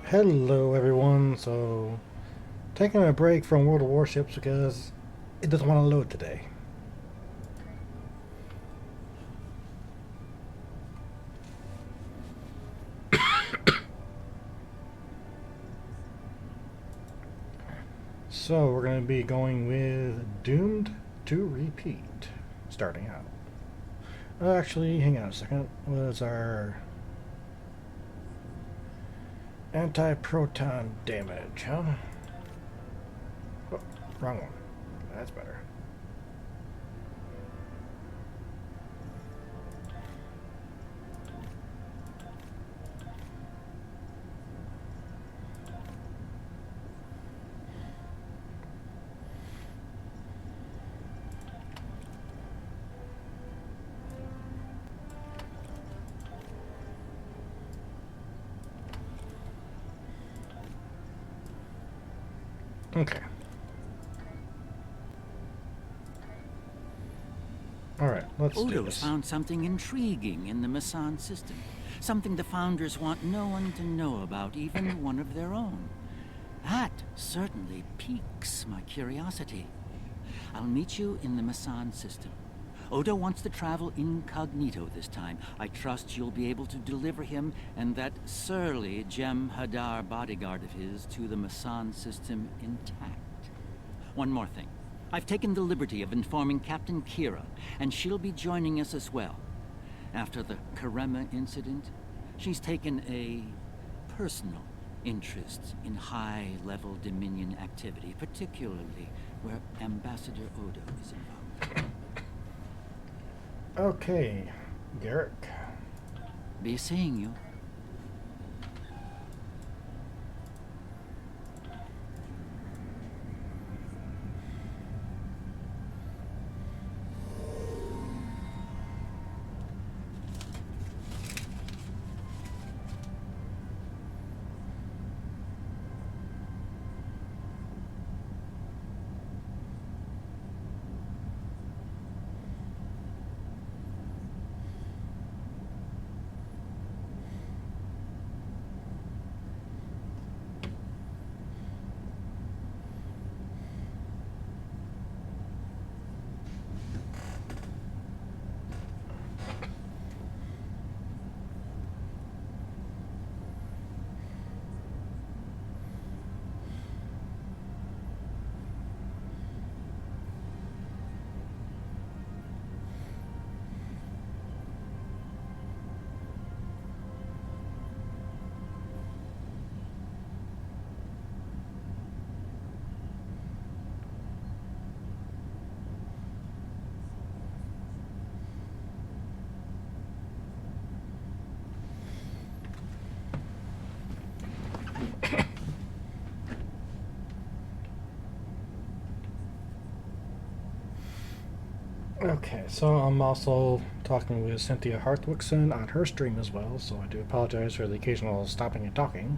Hello, everyone. So, taking a break from World of Warships because it doesn't want to load today. So, we're going to be going with Doomed to Repeat, starting out. Actually, hang on a second. What is our anti-proton damage, huh? Oh, wrong one. That's better. Okay. Alright, let's do Odo's this. found something intriguing in the Masan system. Something the Founders want no one to know about, even one of their own. That certainly piques my curiosity. I'll meet you in the Masan system. Odo wants to travel incognito this time. I trust you'll be able to deliver him and that surly Jem'Hadar bodyguard of his to the Masan system intact. One more thing. I've taken the liberty of informing Captain Kira, and she'll be joining us as well. After the Karema incident, she's taken a personal interest in high-level Dominion activity, particularly where Ambassador Odo is involved. Okay, Garrick. Be seeing you. Okay, so I'm also talking with Cynthia Hartwickson on her stream as well, so I do apologize for the occasional stopping and talking.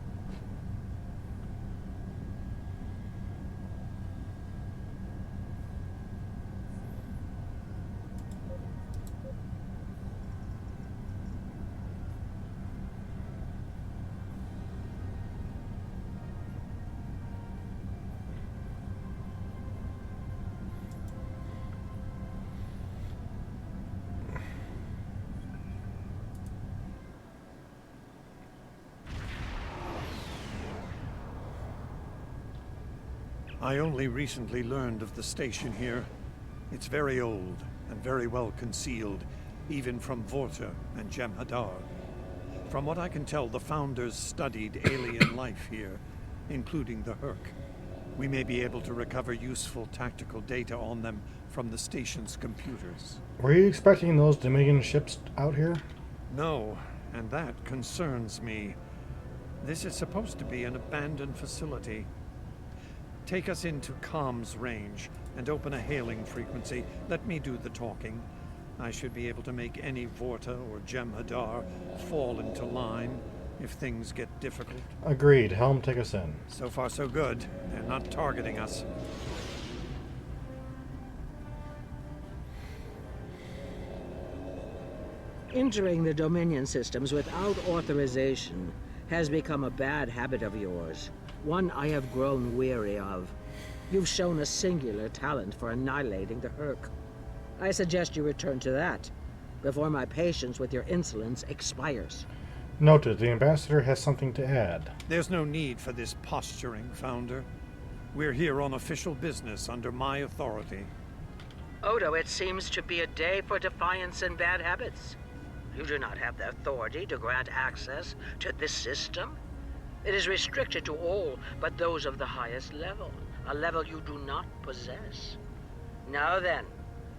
I only recently learned of the station here. It's very old and very well concealed, even from Vorta and Jem'Hadar. From what I can tell, the Founders studied alien life here, including the Herc. We may be able to recover useful tactical data on them from the station's computers. Were you expecting those Dominion ships out here? No, and that concerns me. This is supposed to be an abandoned facility. Take us into comms range and open a hailing frequency. Let me do the talking. I should be able to make any Vorta or Jem'Hadar fall into line if things get difficult. Agreed. Helm, take us in. So far so good. They're not targeting us. Entering the Dominion systems without authorization has become a bad habit of yours, one I have grown weary of. You've shown a singular talent for annihilating the Hurk. I suggest you return to that, before my patience with your insolence expires. Noted, the ambassador has something to add. There's no need for this posturing, Founder. We're here on official business under my authority. Odo, it seems to be a day for defiance and bad habits. You do not have the authority to grant access to this system. It is restricted to all but those of the highest level, a level you do not possess. Now then,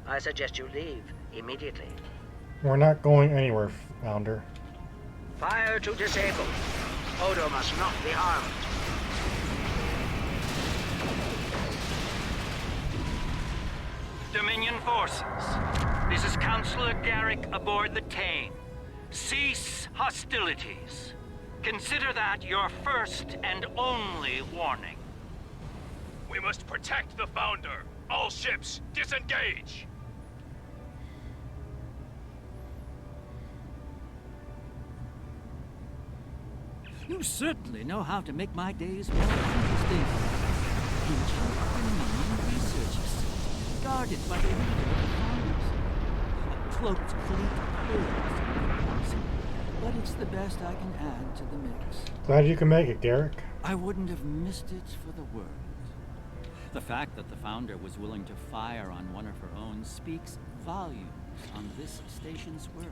I suggest you leave immediately. We're not going anywhere, Founder. Fire to disable. Odo must not be harmed. Dominion forces, this is Counselor Garrick aboard the Tane. Cease hostilities. Consider that your first and only warning. We must protect the Founder. All ships, disengage! You certainly know how to make my days more interesting. Ancient Dominion research facility, guarded by the leader of the Founders. A cloaked fleet clears from the council, but it's the best I can add to the mix. Glad you can make it, Garrick. I wouldn't have missed it for the world. The fact that the Founder was willing to fire on one of her own speaks volumes on this station's worth.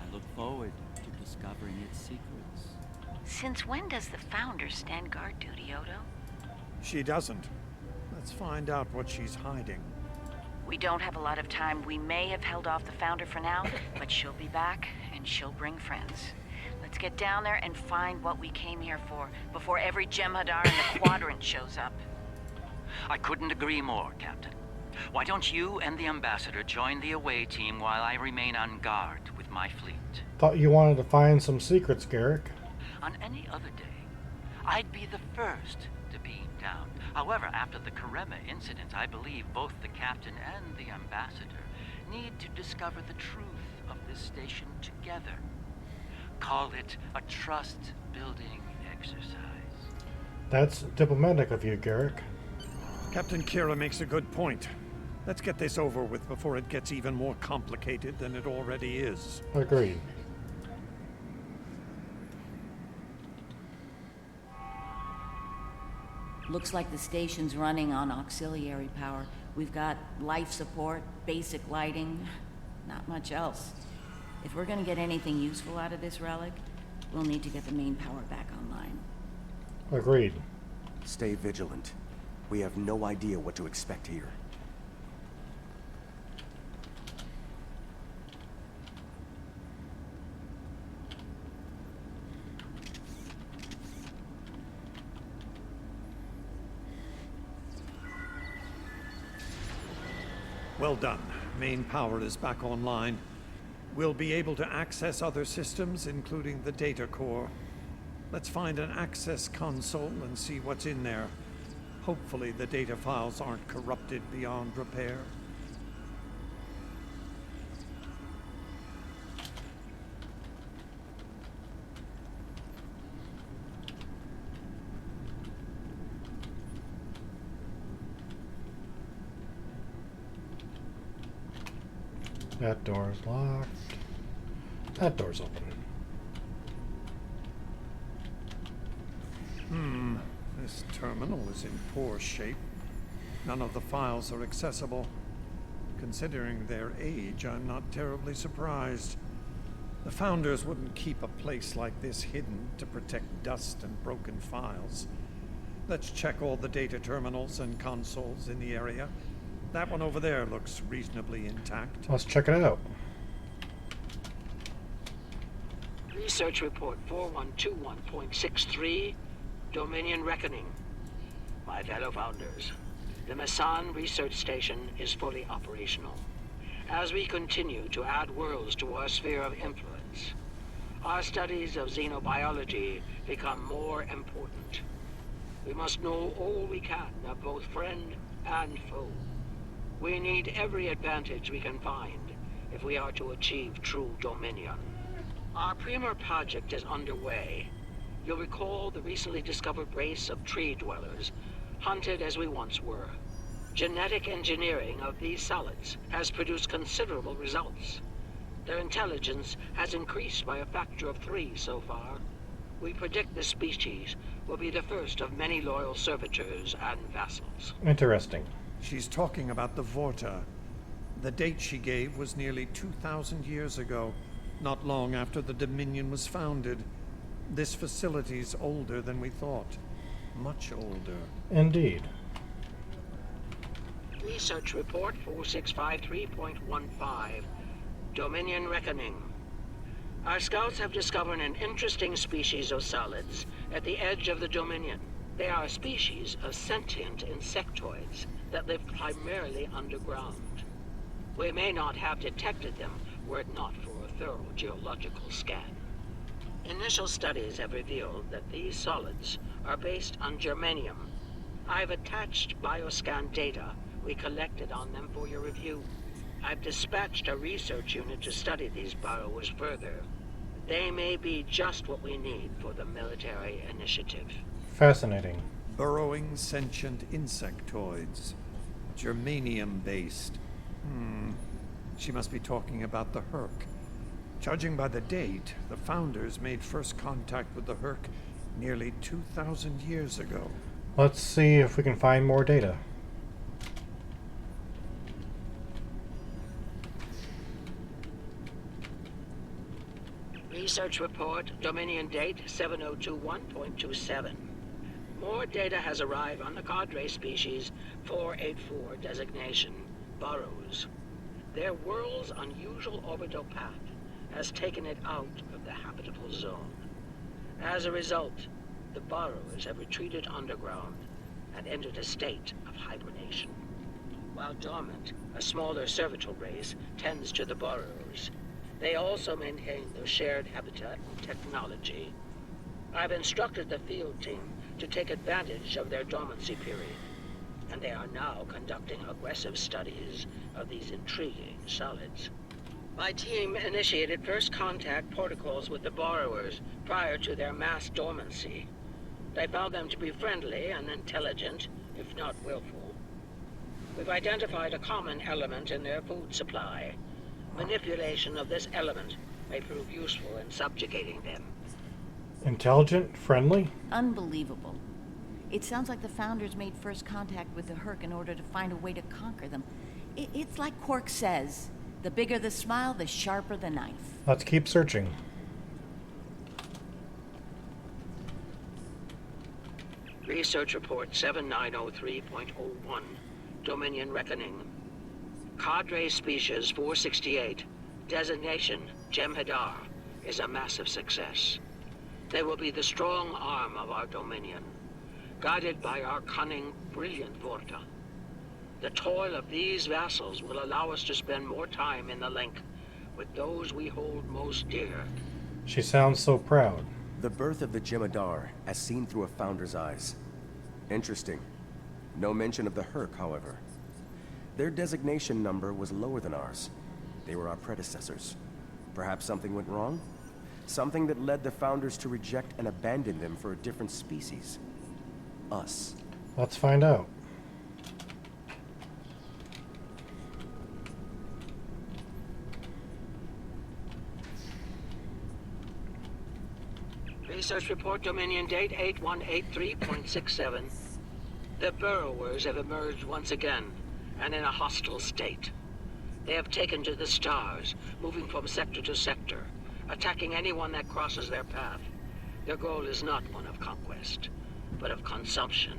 I look forward to discovering its secrets. Since when does the Founder stand guard duty, Odo? She doesn't. Let's find out what she's hiding. We don't have a lot of time. We may have held off the Founder for now, but she'll be back, and she'll bring friends. Let's get down there and find what we came here for, before every Jem'Hadar in the Quadrant shows up. I couldn't agree more, Captain. Why don't you and the Ambassador join the away team while I remain on guard with my fleet? Thought you wanted to find some secrets, Garrick. On any other day, I'd be the first to beam down. However, after the Karema incident, I believe both the Captain and the Ambassador need to discover the truth of this station together. Call it a trust-building exercise. That's diplomatic of you, Garrick. Captain Kira makes a good point. Let's get this over with before it gets even more complicated than it already is. Agreed. Looks like the station's running on auxiliary power. We've got life support, basic lighting, not much else. If we're gonna get anything useful out of this relic, we'll need to get the main power back online. Agreed. Stay vigilant. We have no idea what to expect here. Well done. Main power is back online. We'll be able to access other systems, including the data core. Let's find an access console and see what's in there. Hopefully the data files aren't corrupted beyond repair. That door's locked. That door's open. This terminal is in poor shape. None of the files are accessible. Considering their age, I'm not terribly surprised. The Founders wouldn't keep a place like this hidden to protect dust and broken files. Let's check all the data terminals and consoles in the area. That one over there looks reasonably intact. Let's check it out. Research report 4121.63, Dominion Reckoning. My fellow Founders, the Mesan research station is fully operational. As we continue to add worlds to our sphere of influence, our studies of xenobiology become more important. We must know all we can of both friend and foe. We need every advantage we can find if we are to achieve true dominion. Our Premier project is underway. You'll recall the recently discovered race of tree dwellers, hunted as we once were. Genetic engineering of these solids has produced considerable results. Their intelligence has increased by a factor of 3 so far. We predict this species will be the first of many loyal servitors and vassals. Interesting. She's talking about the Vorta. The date she gave was nearly 2,000 years ago, not long after the Dominion was founded. This facility's older than we thought. Much older. Indeed. Research Report 4653.15. Dominion Reckoning. Our scouts have discovered an interesting species of solids at the edge of the Dominion. They are a species of sentient insectoids that live primarily underground. We may not have detected them were it not for a thorough geological scan. Initial studies have revealed that these solids are based on germanium. I've attached bioscan data we collected on them for your review. I've dispatched a research unit to study these burrowers further. They may be just what we need for the military initiative. Fascinating. Burrowing sentient insectoids. Germanium-based. She must be talking about the Herc. Judging by the date, the Founders made first contact with the Herc nearly 2,000 years ago. Let's see if we can find more data. Research Report, Dominion Date 7021.27. More data has arrived on the cadre species 484 designation, Burrows. Their world's unusual orbital path has taken it out of the habitable zone. As a result, the burrowers have retreated underground and entered a state of hibernation. While dormant, a smaller servitor race tends to the burrowers. They also maintain their shared habitat and technology. I've instructed the field team to take advantage of their dormancy period, and they are now conducting aggressive studies of these intriguing solids. My team initiated first contact protocols with the borrowers prior to their mass dormancy. They found them to be friendly and intelligent, if not willful. We've identified a common element in their food supply. Manipulation of this element may prove useful in subjugating them. Intelligent? Friendly? Unbelievable. It sounds like the Founders made first contact with the Herc in order to find a way to conquer them. It's like Quark says, the bigger the smile, the sharper the knife. Let's keep searching. Research Report 7903.01, Dominion Reckoning. Cadre Species 468, designation Jem'Hadar, is a massive success. They will be the strong arm of our Dominion, guided by our cunning, brilliant Vorta. The toil of these vassals will allow us to spend more time in the link with those we hold most dear. She sounds so proud. The birth of the Jem'Hadar, as seen through a Founder's eyes. Interesting. No mention of the Herc, however. Their designation number was lower than ours. They were our predecessors. Perhaps something went wrong? Something that led the Founders to reject and abandon them for a different species. Us. Let's find out. Research Report Dominion Date 8183.67. The burrowers have emerged once again, and in a hostile state. They have taken to the stars, moving from sector to sector, attacking anyone that crosses their path. Their goal is not one of conquest, but of consumption.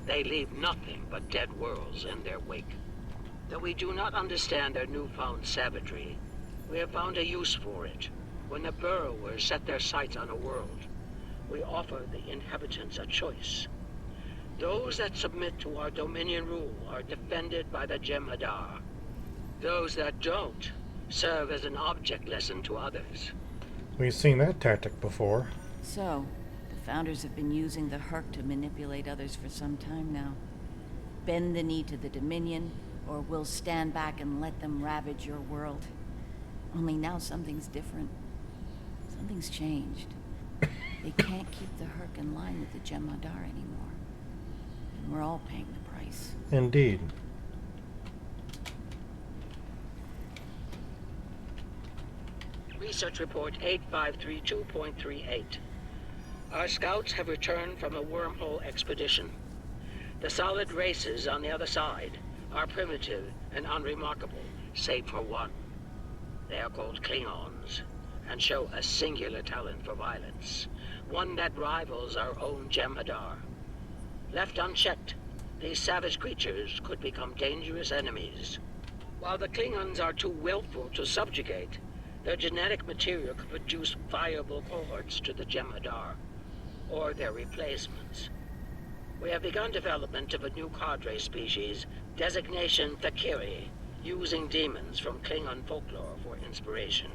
They leave nothing but dead worlds in their wake. Though we do not understand their newfound savagery, we have found a use for it. When the burrowers set their sights on a world, we offer the inhabitants a choice. Those that submit to our Dominion rule are defended by the Jem'Hadar. Those that don't serve as an object lesson to others. We've seen that tactic before. So, the Founders have been using the Herc to manipulate others for some time now. Bend the knee to the Dominion, or we'll stand back and let them ravage your world. Only now something's different. Something's changed. They can't keep the Herc in line with the Jem'Hadar anymore. And we're all paying the price. Indeed. Research Report 8532.38. Our scouts have returned from a wormhole expedition. The solid races on the other side are primitive and unremarkable, save for one. They are called Klingons, and show a singular talent for violence, one that rivals our own Jem'Hadar. Left unchecked, these savage creatures could become dangerous enemies. While the Klingons are too willful to subjugate, their genetic material could produce viable cohorts to the Jem'Hadar, or their replacements. We have begun development of a new cadre species, designation Thakiri, using demons from Klingon folklore for inspiration.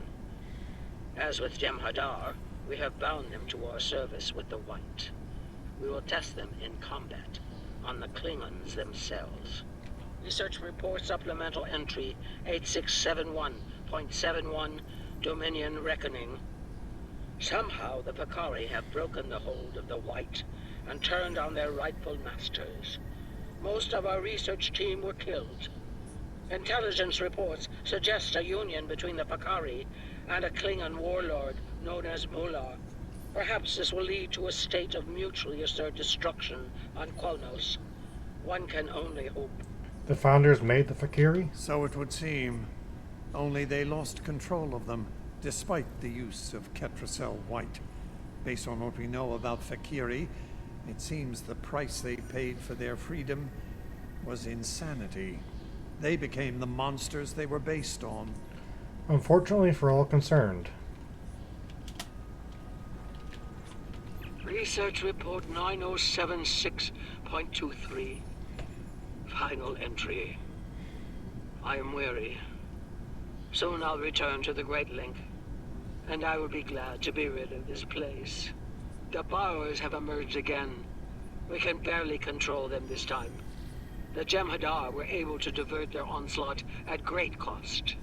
As with Jem'Hadar, we have bound them to our service with the White. We will test them in combat, on the Klingons themselves. Research Report Supplemental Entry 8671.71, Dominion Reckoning. Somehow the Vakari have broken the hold of the White and turned on their rightful masters. Most of our research team were killed. Intelligence reports suggest a union between the Vakari and a Klingon warlord known as Mullah. Perhaps this will lead to a state of mutually assured destruction on Qualnos. One can only hope. The Founders made the Fakiri? So it would seem. Only they lost control of them, despite the use of Ketracel White. Based on what we know about Fakiri, it seems the price they paid for their freedom was insanity. They became the monsters they were based on. Unfortunately for all concerned. Research Report 9076.23. Final entry. I am weary. Soon I'll return to the Great Link, and I will be glad to be rid of this place. The Borrowers have emerged again. We can barely control them this time. The Jem'Hadar were able to divert their onslaught at great cost.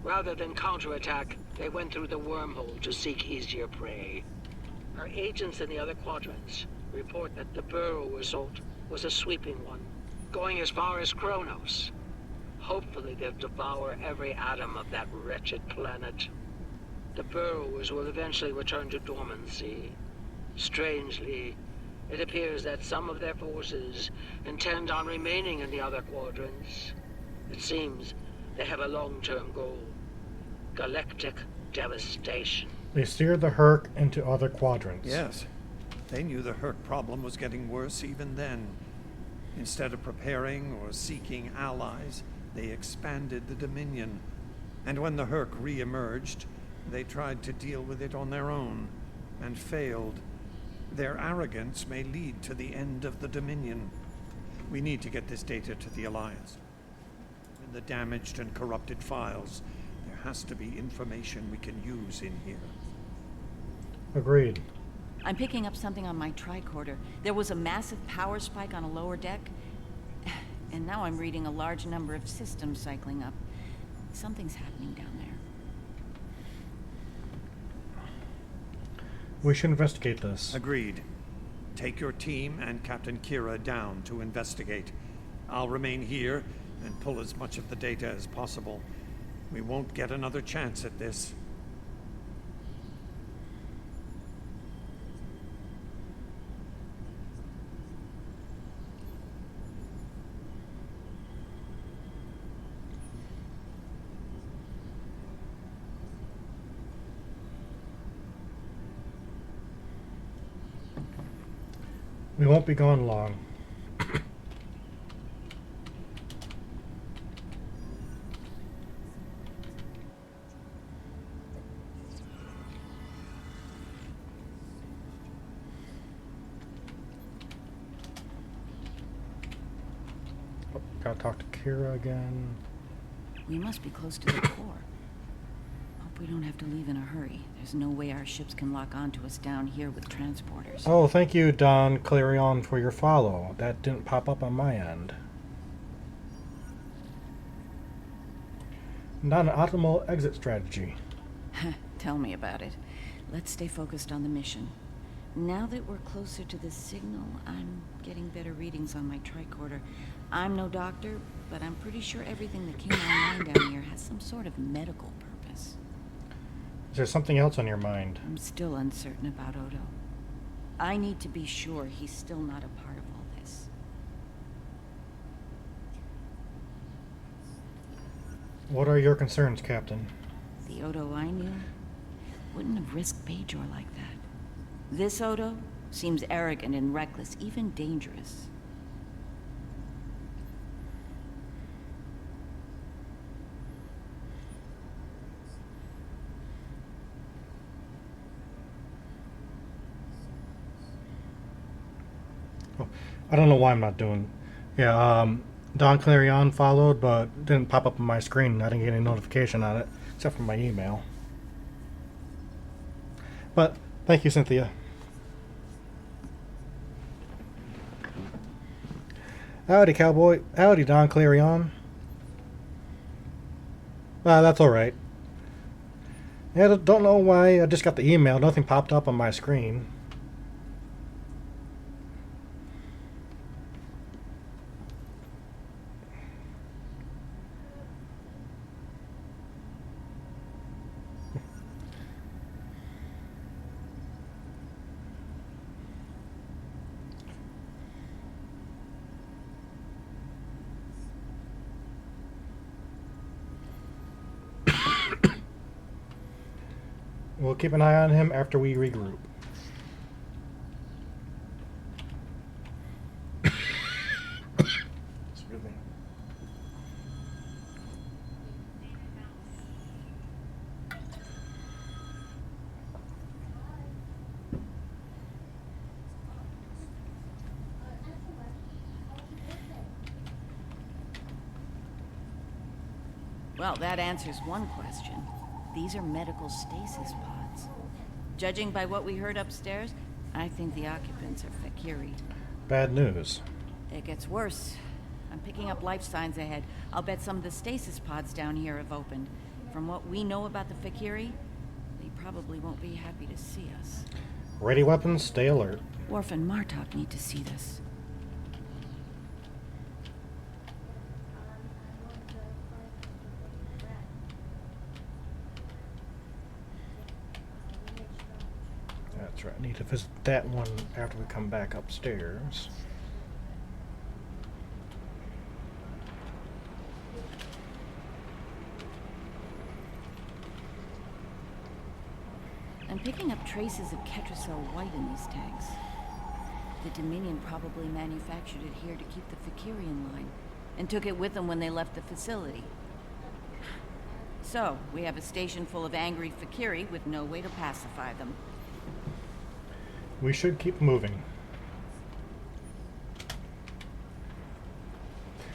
Rather than counterattack, they went through the wormhole to seek easier prey. Our agents in the other quadrants report that the Burrow assault was a sweeping one, going as far as Kronos. Hopefully they'll devour every atom of that wretched planet. The Burrowers will eventually return to dormancy. Strangely, it appears that some of their forces intend on remaining in the other quadrants. It seems they have a long-term goal. Galactic devastation. They steered the Herc into other quadrants. Yes. They knew the Herc problem was getting worse even then. Instead of preparing or seeking allies, they expanded the Dominion. And when the Herc re-emerged, they tried to deal with it on their own, and failed. Their arrogance may lead to the end of the Dominion. We need to get this data to the Alliance. In the damaged and corrupted files, there has to be information we can use in here. Agreed. I'm picking up something on my tricorder. There was a massive power spike on a lower deck, and now I'm reading a large number of systems cycling up. Something's happening down there. We should investigate this. Agreed. Take your team and Captain Kira down to investigate. I'll remain here and pull as much of the data as possible. We won't get another chance at this. We won't be gone long. Oh, gotta talk to Kira again. We must be close to the core. Hope we don't have to leave in a hurry. There's no way our ships can lock onto us down here with transporters. Oh, thank you, Don Clarion, for your follow. That didn't pop up on my end. Not an optimal exit strategy. Tell me about it. Let's stay focused on the mission. Now that we're closer to the signal, I'm getting better readings on my tricorder. I'm no doctor, but I'm pretty sure everything that came online down here has some sort of medical purpose. Is there something else on your mind? I'm still uncertain about Odo. I need to be sure he's still not a part of all this. What are your concerns, Captain? The Odo I knew wouldn't have risked Bajor like that. This Odo seems arrogant and reckless, even dangerous. Oh, I don't know why I'm not doing. Yeah, Don Clarion followed, but didn't pop up on my screen. I didn't get any notification on it, except for my email. But thank you, Cynthia. Howdy, cowboy. Howdy, Don Clarion. That's alright. Yeah, don't know why I just got the email. Nothing popped up on my screen. We'll keep an eye on him after we regroup. Excuse me. Well, that answers one question. These are medical stasis pods. Judging by what we heard upstairs, I think the occupants are Fakiri. Bad news. It gets worse. I'm picking up life signs ahead. I'll bet some of the stasis pods down here have opened. From what we know about the Fakiri, they probably won't be happy to see us. Ready weapons, stay alert. Worf and Martok need to see this. That's right. I need to visit that one after we come back upstairs. I'm picking up traces of Ketracel white in these tanks. The Dominion probably manufactured it here to keep the Fakiri in line, and took it with them when they left the facility. So, we have a station full of angry Fakiri with no way to pacify them. We should keep moving.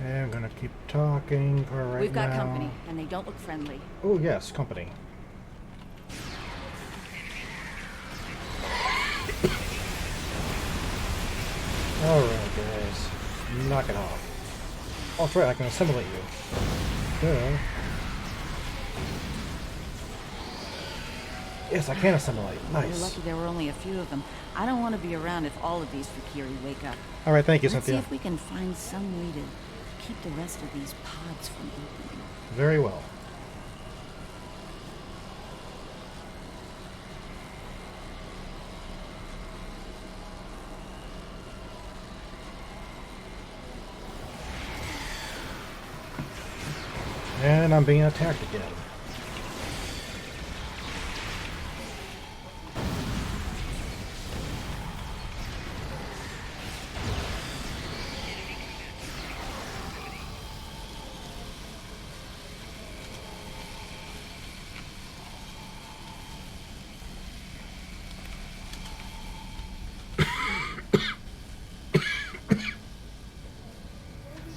Okay, I'm gonna keep talking for right now. We've got company, and they don't look friendly. Oh yes, company. Alright guys, knock it off. Oh, that's right, I can assimilate you. Duh. Yes, I can assimilate. We're Nice. lucky there were only a few of them. I don't want to be around if all of these Fakiri wake up. Alright, thank you, Let's see Cynthia. if we can find some way to keep the rest of these pods from opening. Very well. And I'm being attacked again.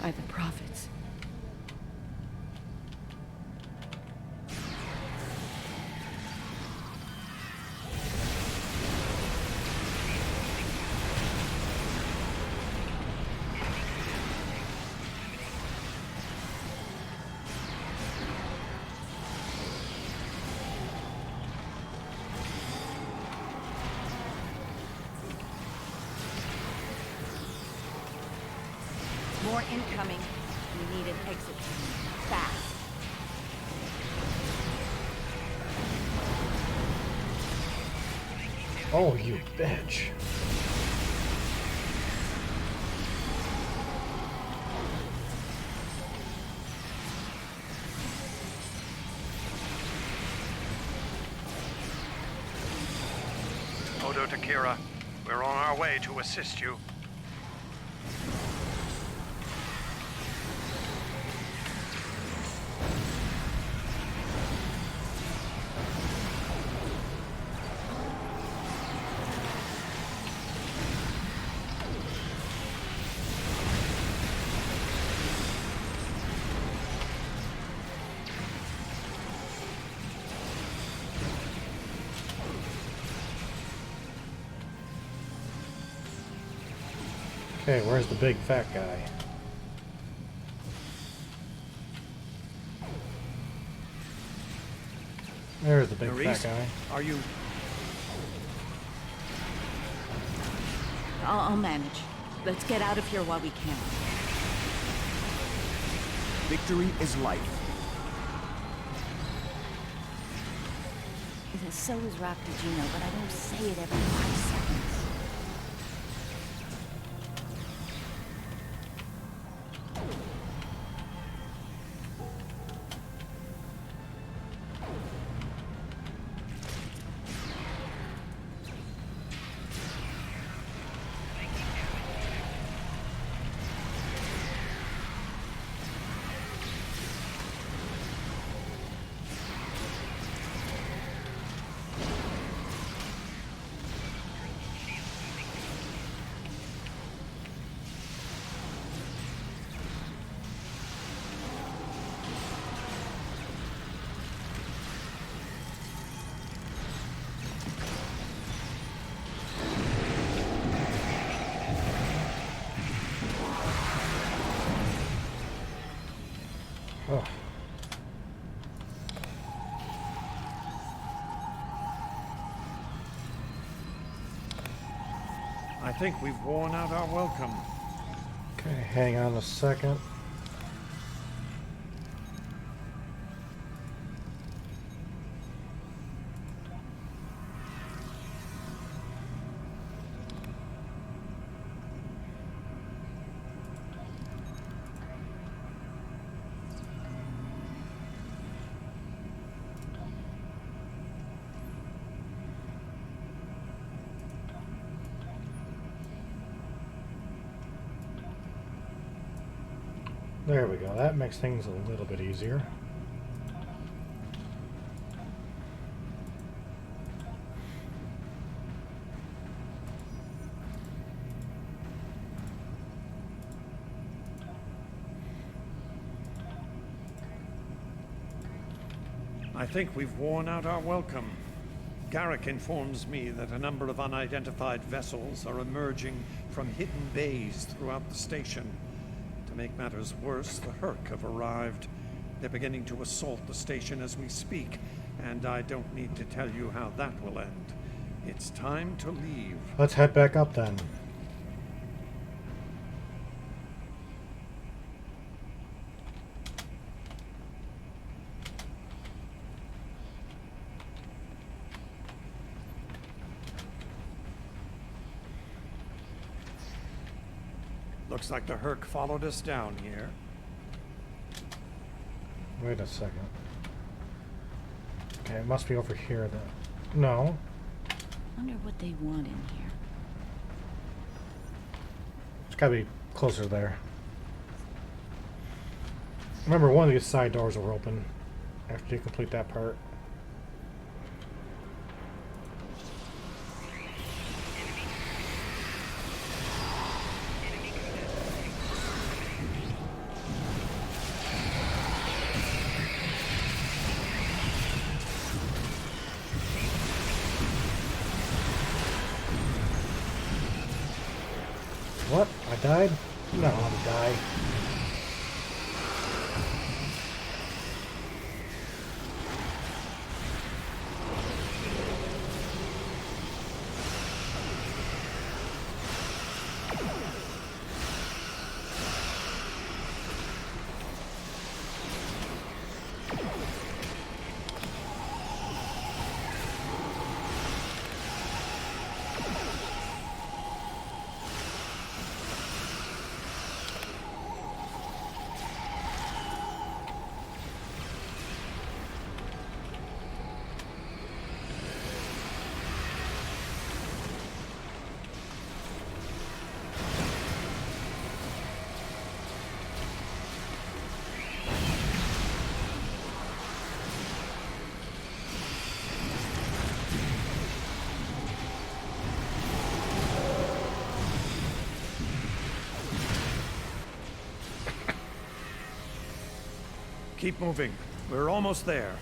By the prophets. more incoming. We need an exit plan. Fast. Oh, you bitch. Odo Takira, we're on our way to assist you. Okay, where's the big fat guy? There's the big Nerys, fat guy. are you... I'll manage. Let's get out of here while we can. Victory is life. So is Rock Juno, but I don't say it every 5 seconds. Oh. I think we've worn out our welcome. Okay, hang on a second. There we go. That makes things a little bit easier. I think we've worn out our welcome. Garrick informs me that a number of unidentified vessels are emerging from hidden bays throughout the station. To make matters worse, the Herc have arrived. They're beginning to assault the station as we speak, and I don't need to tell you how that will end. It's time to leave. Let's head back up then. Looks like the Herc followed us down here. Wait a second. Okay, it must be over here then. No. Wonder what they want in here. It's gotta be closer there. Remember, one of these side doors will open after you complete that part. What? I died? No, I'm gonna die. Keep moving. We're almost there.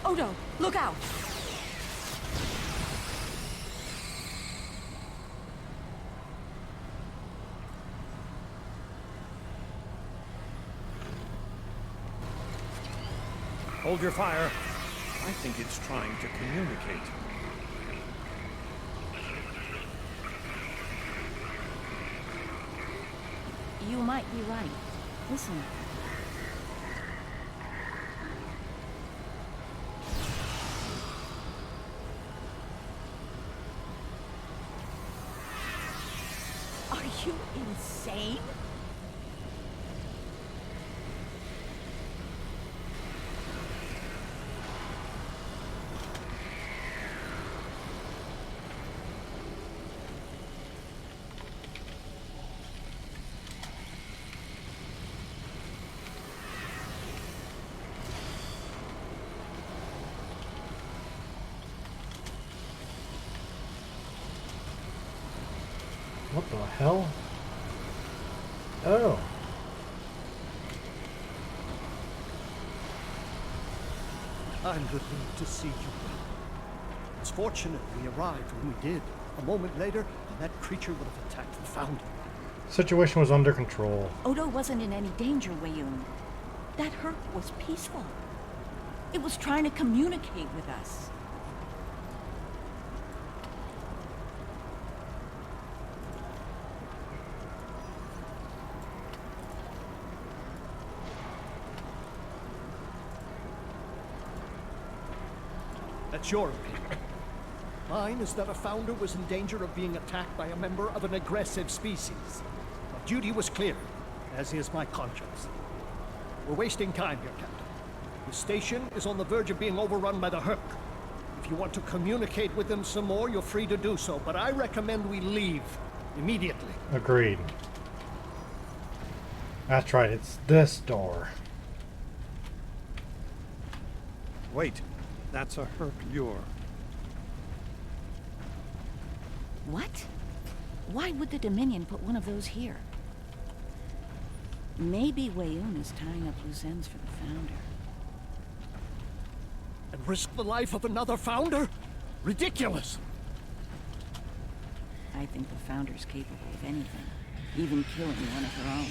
Odo, look out! Hold your fire. I think it's trying to communicate. You might be right. Listen. Are you insane? What the hell? Oh. I'm relieved to see you. It's fortunate we arrived when we did. A moment later, and that creature would have attacked the Founder. Situation was under control. Odo wasn't in any danger, Wayun. That hurt was peaceful. It was trying to communicate with us. That's your opinion. Mine is that a Founder was in danger of being attacked by a member of an aggressive species. My duty was clear, as is my conscience. We're wasting time here, Captain. The station is on the verge of being overrun by the Herc. If you want to communicate with them some more, you're free to do so, but I recommend we leave immediately. Agreed. That's right, it's this door. Wait, that's a Herc lure. What? Why would the Dominion put one of those here? Maybe Wayun is tying up loose ends for the Founder. And risk the life of another Founder? Ridiculous! I think the Founder's capable of anything, even killing one of her own.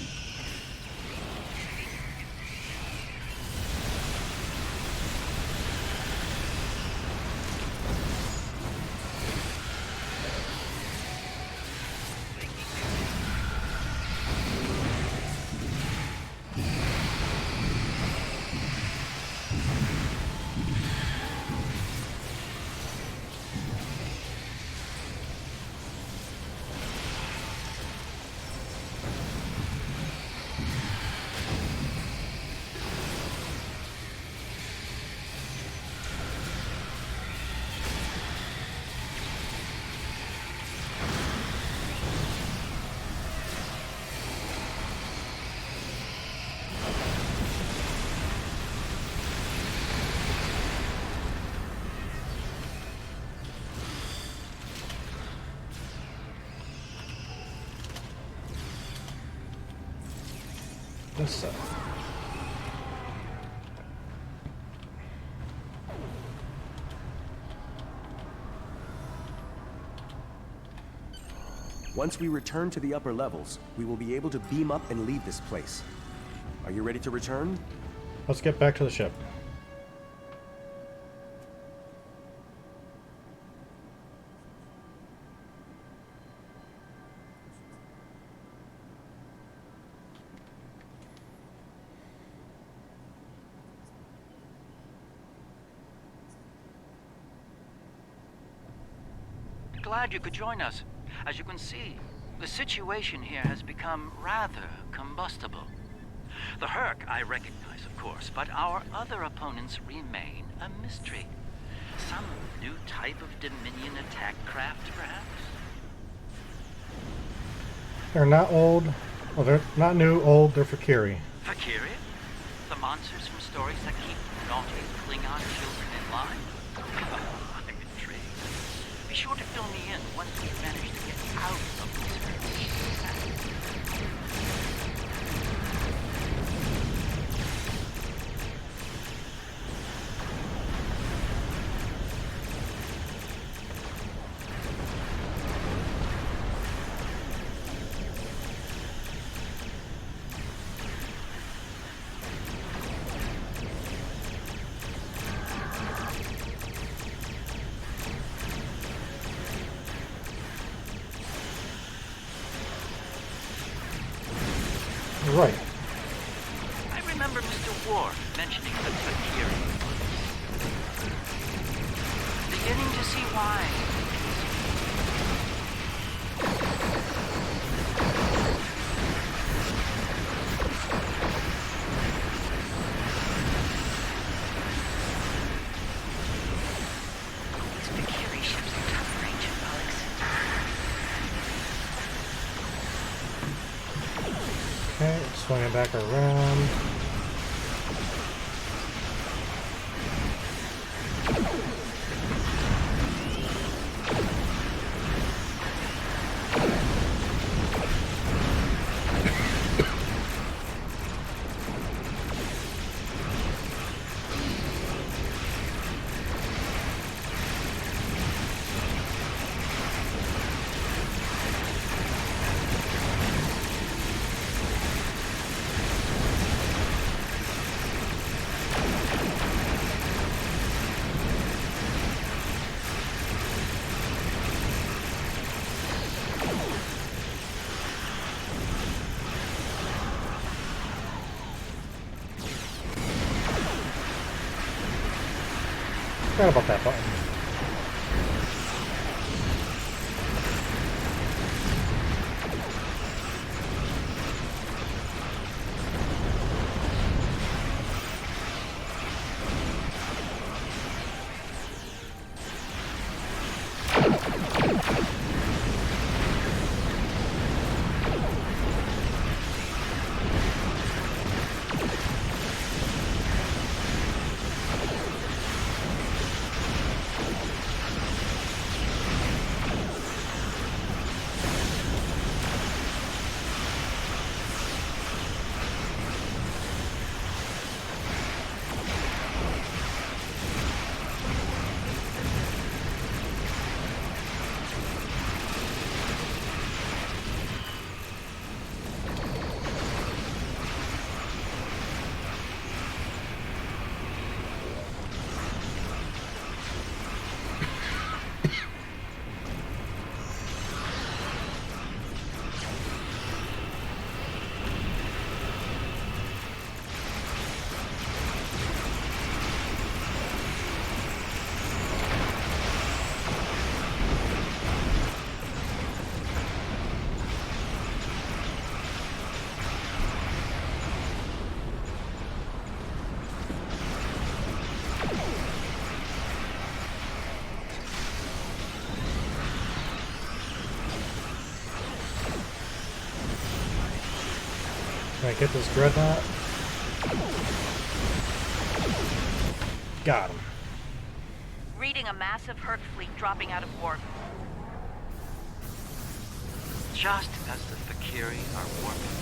This side. Once we return to the upper levels, we will be able to beam up and leave this place. Are you ready to return? Let's get back to the ship. Glad you could join us. As you can see, the situation here has become rather combustible. The Herc I recognize, of course, but our other opponents remain a mystery. Some new type of Dominion attack craft, perhaps? They're not old. Well, they're not new, old. They're Fakiri. Fakiri? The monsters from stories that keep naughty Klingon children in line? I'm intrigued. Be sure to fill me in once we manage to get out of this Right. I remember Mr. Ward mentioning the Fakiri. Beginning to see why. These Fakiri ships are tough for ancient relics. Okay, swinging back around. Forgot about that button. Can I get this dreadnought? Got him. Reading a massive Herc fleet dropping out of warp. Just as the Fakiri are warping.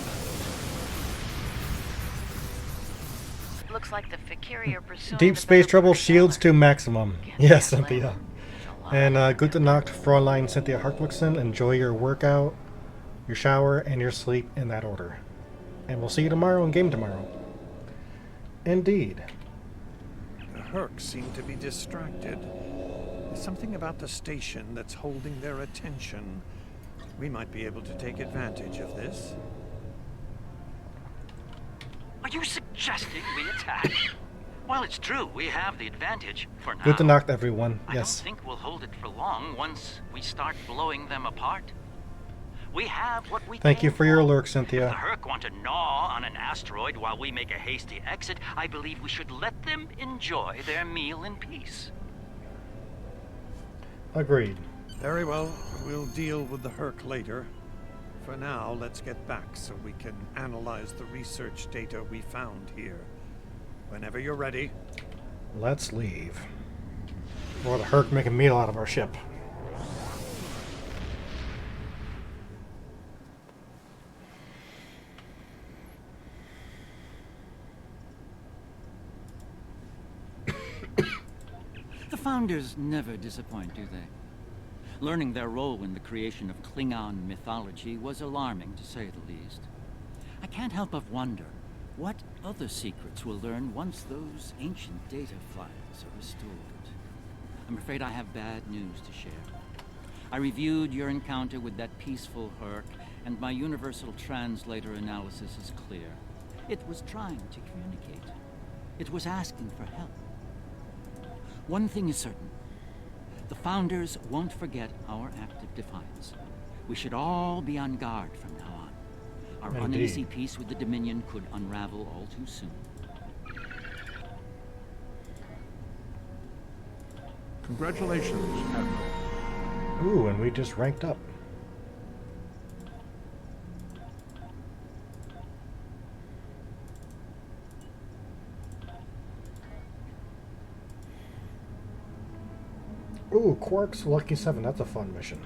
Looks like the Fakiri are pursuing Deep the space better trouble part of shields to Valor. maximum. Can't Yes, blame Cynthia. them. There's a lot And of Gute Nacht, Fräulein Cynthia Hartwickson. Enjoy your workout, your shower, and your sleep in that order. And we'll see you tomorrow in game tomorrow. Indeed. The Herc seem to be distracted. There's something about the station that's holding their attention. We might be able to take advantage of this. Are you suggesting we attack? Well, it's true, we have the advantage for now. Gute Nacht, everyone. I Yes. don't think we'll hold it for long once we start blowing them apart. We have what we Thank you came for your alert, If the Cynthia. Herc want to gnaw on an asteroid while we make a hasty exit, I believe we should let them enjoy their meal in peace. Agreed. Very well, we'll deal with the Herc later. For now, let's get back so we can analyze the research data we found here. Whenever you're ready. Let's leave. Or the Herc make a meal out of our ship. The Founders never disappoint, do they? Learning their role in the creation of Klingon mythology was alarming, to say the least. I can't help but wonder what other secrets we'll learn once those ancient data files are restored. I'm afraid I have bad news to share. I reviewed your encounter with that peaceful Herc, and my universal translator analysis is clear. It was trying to communicate. It was asking for help. One thing is certain. The Founders won't forget our act of defiance. We should all be on guard from now on. Our Indeed. uneasy peace with the Dominion could unravel all too soon. Congratulations, Admiral. Ooh, and we just ranked up. Ooh, Quark's Lucky 7. That's a fun mission.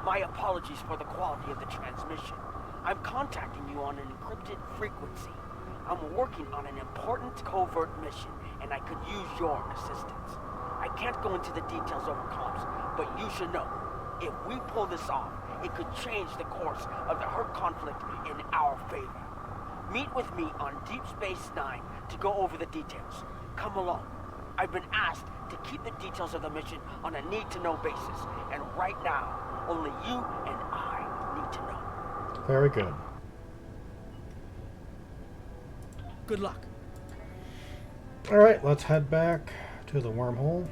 My apologies for the quality of the transmission. I'm contacting you on an encrypted frequency. I'm working on an important covert mission, and I could use your assistance. I can't go into the details over comms, but you should know, if we pull this off, it could change the course of the Hurt conflict in our favor. Meet with me on Deep Space Nine to go over the details. Come along. I've been asked to keep the details of the mission on a need-to-know basis, and right now, only you and I need to know. Very good. Good luck. Alright, let's head back to the wormhole.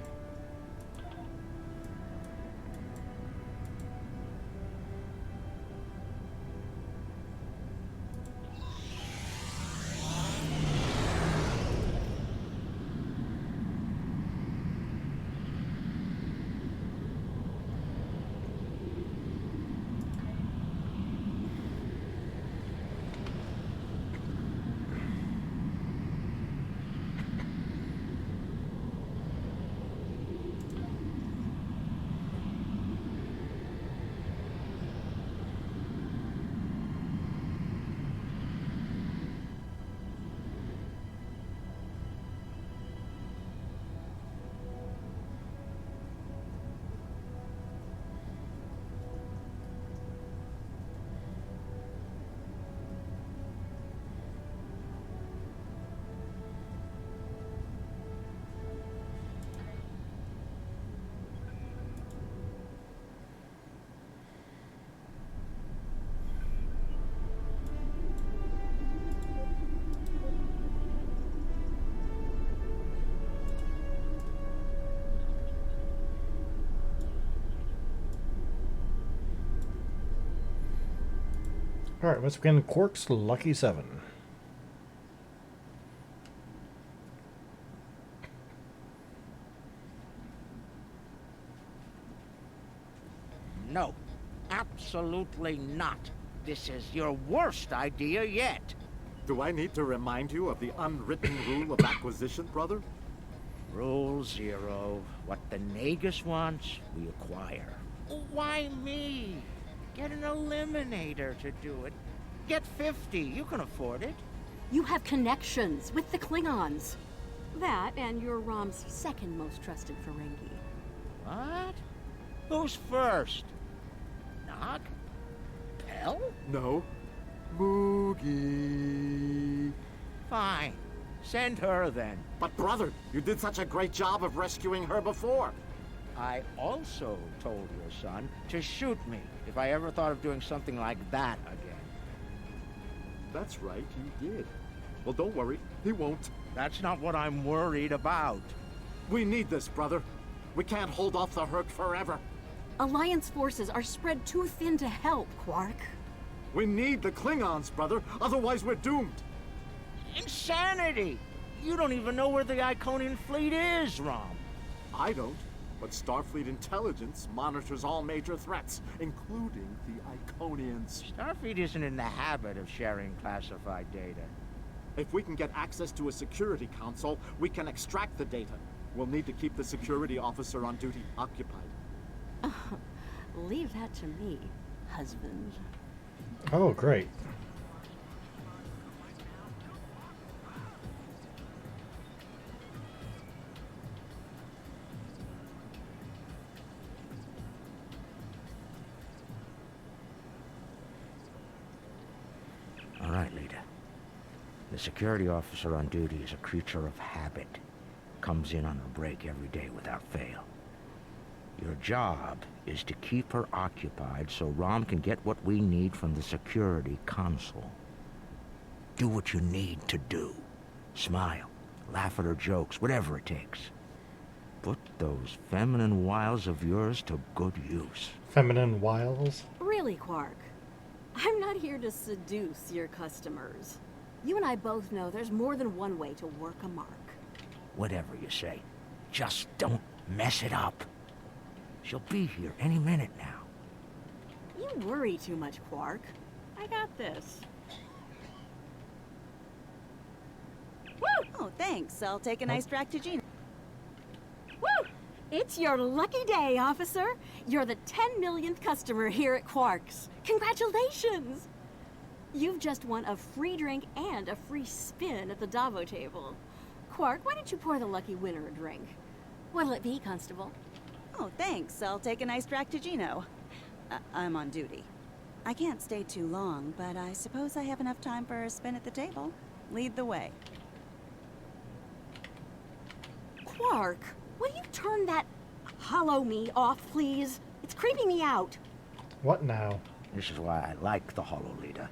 Alright, let's begin Quark's Lucky 7. No, absolutely not. This is your worst idea yet. Do I need to remind you of the unwritten rule of acquisition, brother? Rule 0. What the Nagus wants, we acquire. Why me? Get an eliminator to do it. Get 50. You can afford it. You have connections with the Klingons. That and you're Rom's second most trusted Ferengi. What? Who's first? Nog? Pel? No. Moogie. Fine. Send her then. But brother, you did such a great job of rescuing her before. I also told your son to shoot me if I ever thought of doing something like that again. That's right, you did. Well, don't worry, he won't. That's not what I'm worried about. We need this, brother. We can't hold off the Hurk forever. Alliance forces are spread too thin to help, Quark. We need the Klingons, brother. Otherwise, we're doomed. Insanity! You don't even know where the Iconian fleet is, Rom. I don't. But Starfleet intelligence monitors all major threats, including the Iconians. Starfleet isn't in the habit of sharing classified data. If we can get access to a security console, we can extract the data. We'll need to keep the security officer on duty occupied. Leave that to me, husband. Oh, great. All right, leader. The security officer on duty is a creature of habit. Comes in on a break every day without fail. Your job is to keep her occupied so Rom can get what we need from the security console. Do what you need to do. Smile, laugh at her jokes, whatever it takes. Put those feminine wiles of yours to good use. Feminine wiles? Really, Quark? I'm not here to seduce your customers. You and I both know there's more than one way to work a mark. Whatever you say. Just don't mess it up. She'll be here any minute now. You worry too much, Quark. I got this. Woo! Oh, thanks. I'll take an iced Ractigino. Woo! It's your lucky day, officer. You're the 10 millionth customer here at Quark's. Congratulations! You've just won a free drink and a free spin at the Davo table. Quark, why don't you pour the lucky winner a drink? What'll it be, Constable? Oh, thanks. I'll take an iced Ractigino. I'm on duty. I can't stay too long, but I suppose I have enough time for a spin at the table. Lead the way. Quark, will you turn that hollow me off, please? It's creeping me out. What now? This is why I like the Hollow Leader.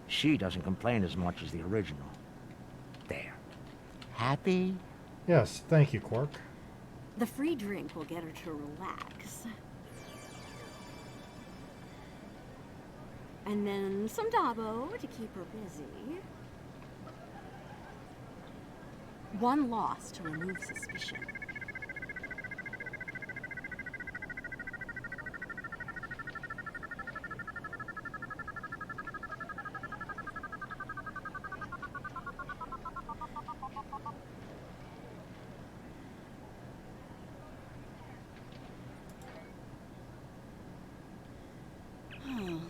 She doesn't complain as much as the original. There. Happy? Yes, thank you, Quark. The free drink will get her to relax. And then some Davo to keep her busy. One loss to remove suspicion.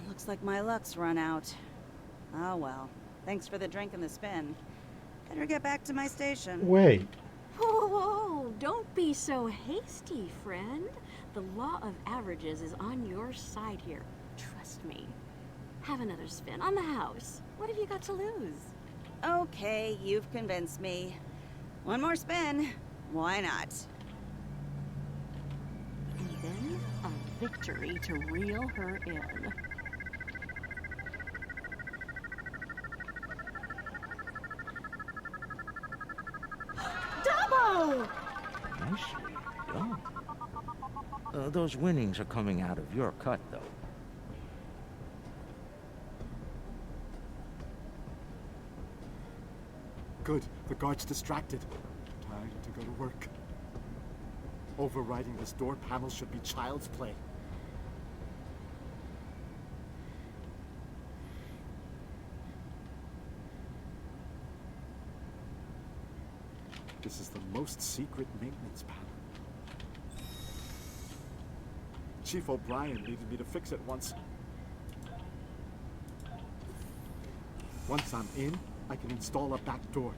Looks like my luck's run out. Oh well. Thanks for the drink and the spin. Better get back to my station. Wait. Whoa, don't be so hasty, friend. The law of averages is on your side here. Trust me. Have another spin on the house. What have you got to lose? Okay, you've convinced me. One more spin. Why not? And then a victory to reel her in. Nicely done. Those winnings are coming out of your cut, though. Good. The guard's distracted. Time to go to work. Overriding this door panel should be child's play. This is the most secret maintenance panel. Chief O'Brien needed me to fix it once. Once I'm in, I can install a back door.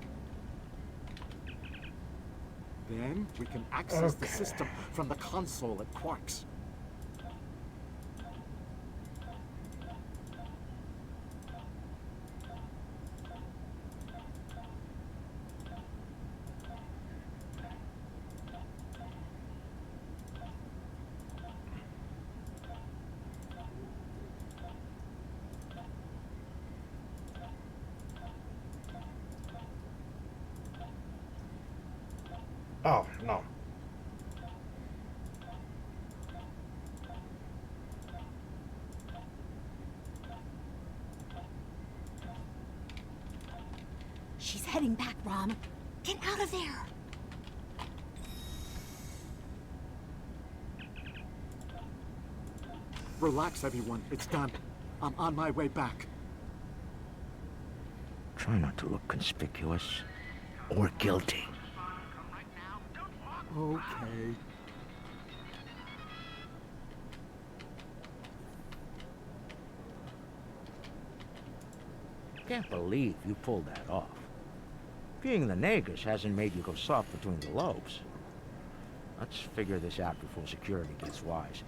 Then we can access the system from the console at Quark's. Oh, no. She's heading back, Rom. Get out of there! Relax, everyone. It's done. I'm on my way back. Try not to look conspicuous or guilty. Okay. Can't believe you pulled that off. Being the Nagus hasn't made you go soft between the lobes. Let's figure this out before security gets wise.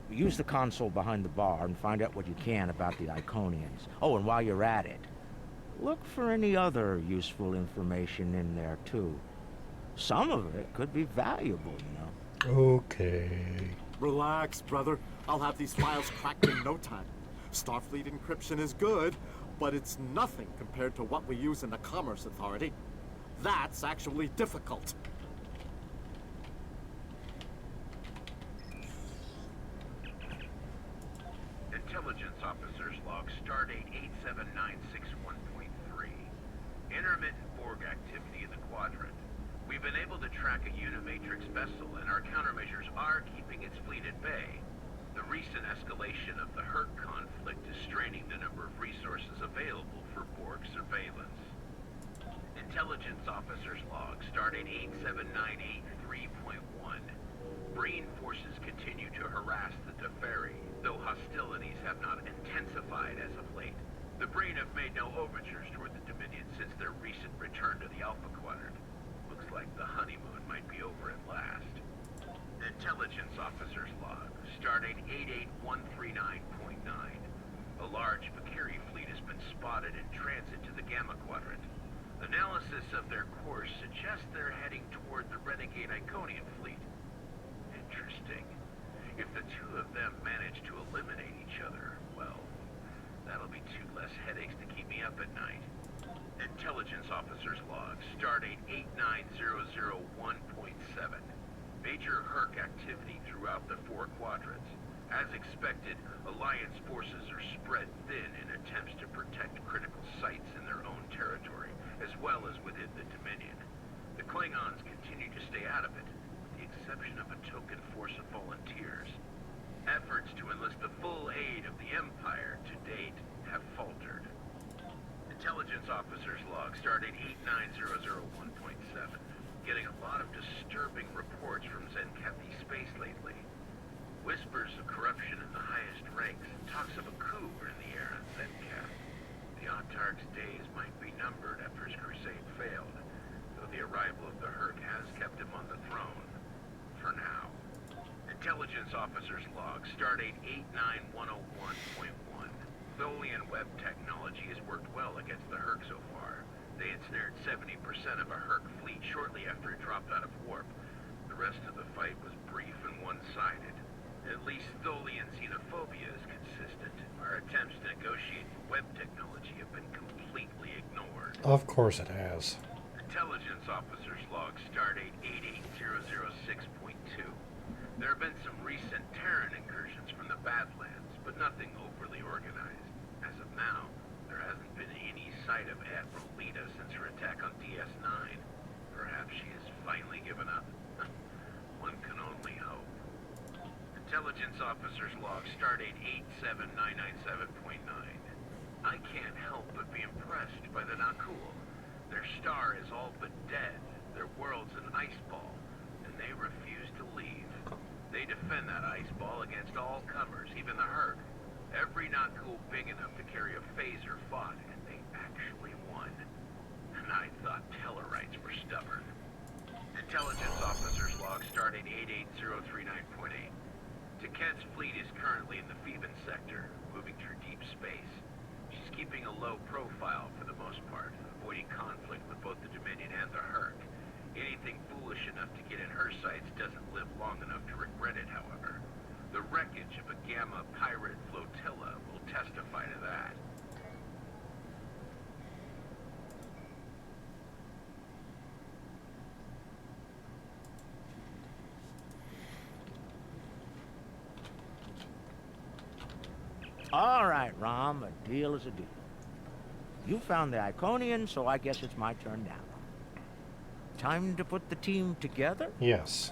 Use the console behind the bar and find out what you can about the Iconians. Oh, and while you're at it, look for any other useful information in there, too. Some of it could be valuable, you know. Okay. Relax, brother. I'll have these files cracked in no time. Starfleet encryption is good, but it's nothing compared to what we use in the Commerce Authority. That's actually difficult. Intelligence Officers Log, Stardate 87961.3. Intermittent Borg activity in the Quadrant. We've been able to track a Unimatrix vessel, and our countermeasures are keeping its fleet at bay. The recent escalation of the Herc conflict is straining the number of resources available for Borg surveillance. Intelligence Officers Log, Stardate 87983.1. Breen forces continue to harass the Teferi, though hostilities have not intensified as of late. The Breen have made no overtures toward the Dominion since their recent return to the Alpha Quadrant. Looks like the honeymoon might be over at last. Intelligence Officers Log, Stardate 88139.9. A large Vakiri fleet has been spotted in transit to the Gamma Quadrant. Analysis of their course suggests they're heading toward the renegade Iconian fleet. Interesting. If the two of them manage to eliminate each other, well, that'll be two less headaches to keep me up at night. Intelligence Officers Log, Stardate 89001.7. Major Herc activity throughout the four quadrants. As expected, Alliance forces are spread thin in attempts to protect critical sites in their own territory, as well as within the Dominion. The Klingons continue to stay out of it, with the exception of a token force of volunteers. Efforts to enlist the full aid of the Empire to date have faltered. Intelligence Officers Log, Stardate 89001.7. Getting a lot of disturbing reports from Zenkethi space lately. Whispers of corruption in the highest ranks and talks of a coup are in the air on Zenketh. The Autarch's days might be numbered after his crusade failed, though the arrival of the Herc has kept him on the throne. For now. Intelligence Officers Log, Stardate 89101.1. Tholian web technology has worked well against the Herc so far. They ensnared 70% of a Herc fleet shortly after it dropped out of warp. The rest of the fight was brief and one-sided. At least Tholian xenophobia is consistent. Our attempts to negotiate for web technology have been completely ignored. Of course it has. Intelligence Officers Log, Stardate 88006.2. There have been some recent Terran incursions from the Badlands, but nothing overly organized. As of now, there hasn't been any sight of Admiral Lita since her attack on DS9. Perhaps she has finally given up. One can only hope. Intelligence Officers Log, Stardate 87997.9. I can't help but be impressed by the Nakul. Their star is all but dead, their world's an ice ball, and they refuse to leave. They defend that ice ball against all comers, even the Herc. Every Nakul big enough to carry a phaser fought, and they actually won. And I thought Tellarites were stubborn. Intelligence Officers Log, Stardate 88039.8. Taket's fleet is currently in the Phoeban sector, moving through deep space. She's keeping a low profile for the most part, avoiding conflict with both the Dominion and the Herc. Anything foolish enough to get in her sights doesn't live long enough to regret it, however. The wreckage of a Gamma pirate flotilla will testify to that. All right, Rom, a deal is a deal. You found the Iconian, so I guess it's my turn now. Time to put the team together? Yes.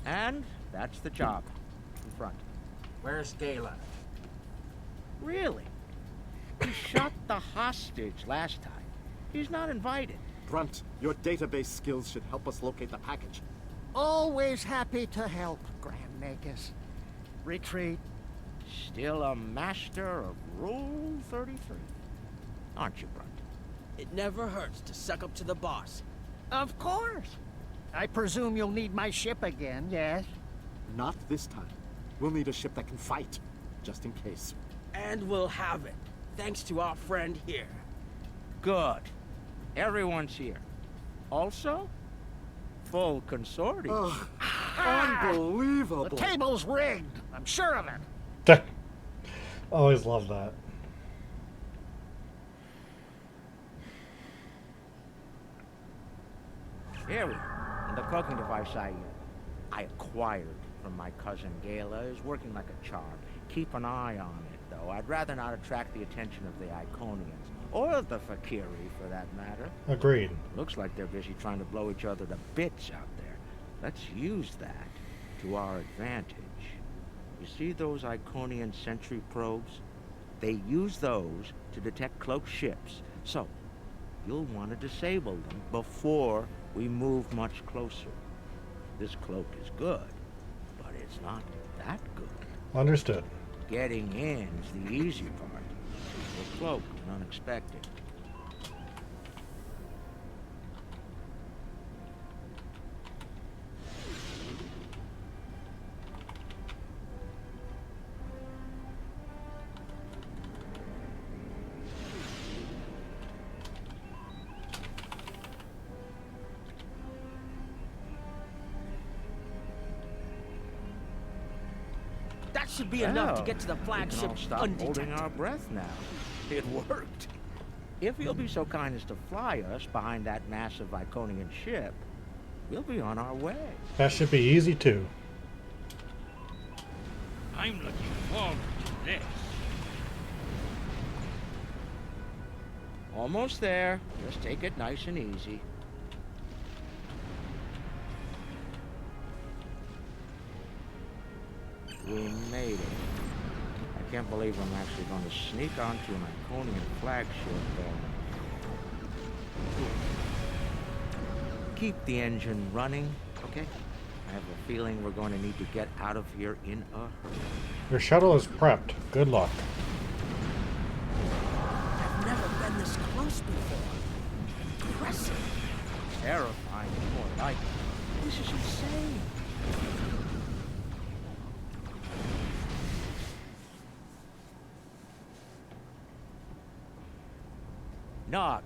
And that's the job. In front. Where's Galen? Really? He shot the hostage last time. He's not invited. Brunt, your database skills should help us locate the package. Always happy to help, Grand Nagus. Retreat. Still a master of Rule 33. Aren't you, Brunt? It never hurts to suck up to the boss. Of course. I presume you'll need my ship again, yes? Not this time. We'll need a ship that can fight, just in case. And we'll have it, thanks to our friend here. Good. Everyone's here. Also, full consortium. Unbelievable. The table's rigged. I'm sure of it. Always love that. Here we are. And the cloaking device I acquired from my cousin Gala is working like a charm. Keep an eye on it, though. I'd rather not attract the attention of the Iconians. Or the Fakiri, for that matter. Agreed. Looks like they're busy trying to blow each other to bits out there. Let's use that to our advantage. You see those Iconian sentry probes? They use those to detect cloaked ships. So, you'll want to disable them before we move much closer. This cloak is good, but it's not that good. Understood. Getting in's the easy part. We're cloaked and unexpected. That should be enough to get to the flagship We can all stop undetected. holding our breath now. It worked. If you'll be so kind as to fly us behind that massive Iconian ship, we'll be on our way. That should be easy too. I'm looking forward to this. Almost there. Just take it nice and easy. We made it. I can't believe I'm actually going to sneak onto an Iconian flagship. Keep the engine running, okay? I have a feeling we're going to need to get out of here in a hurry. Your shuttle is prepped. Good luck. I've never been this close before. Impressive. Terrifying, more like it. This is insane. Nog,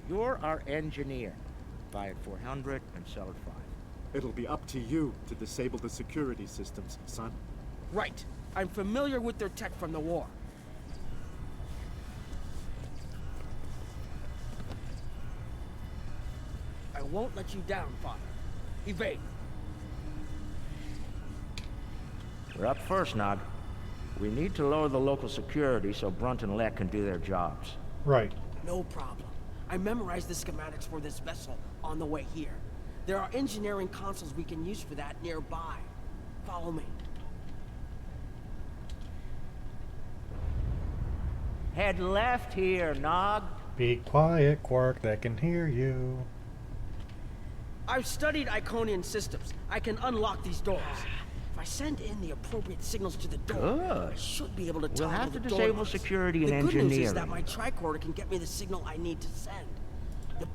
you're our engineer. Buy it 400 and sell it 5. It'll be up to you to disable the security systems, son. Right. I'm familiar with their tech from the war. I won't let you down, Father. Evade. We're up first, Nog. We need to lower the local security so Brunt and Lek can do their jobs. Right. No problem. I memorized the schematics for this vessel on the way here. There are engineering consoles we can use for that nearby. Follow me. Head left here, Nog. Be quiet, Quark. They can hear you. I've studied Iconian systems. I can unlock these doors. If I send in the appropriate signals to the door, Good. I should be able to We'll toggle have to the door disable locks. security and The good news is that engineering. my tricorder can get me the signal I need to send. The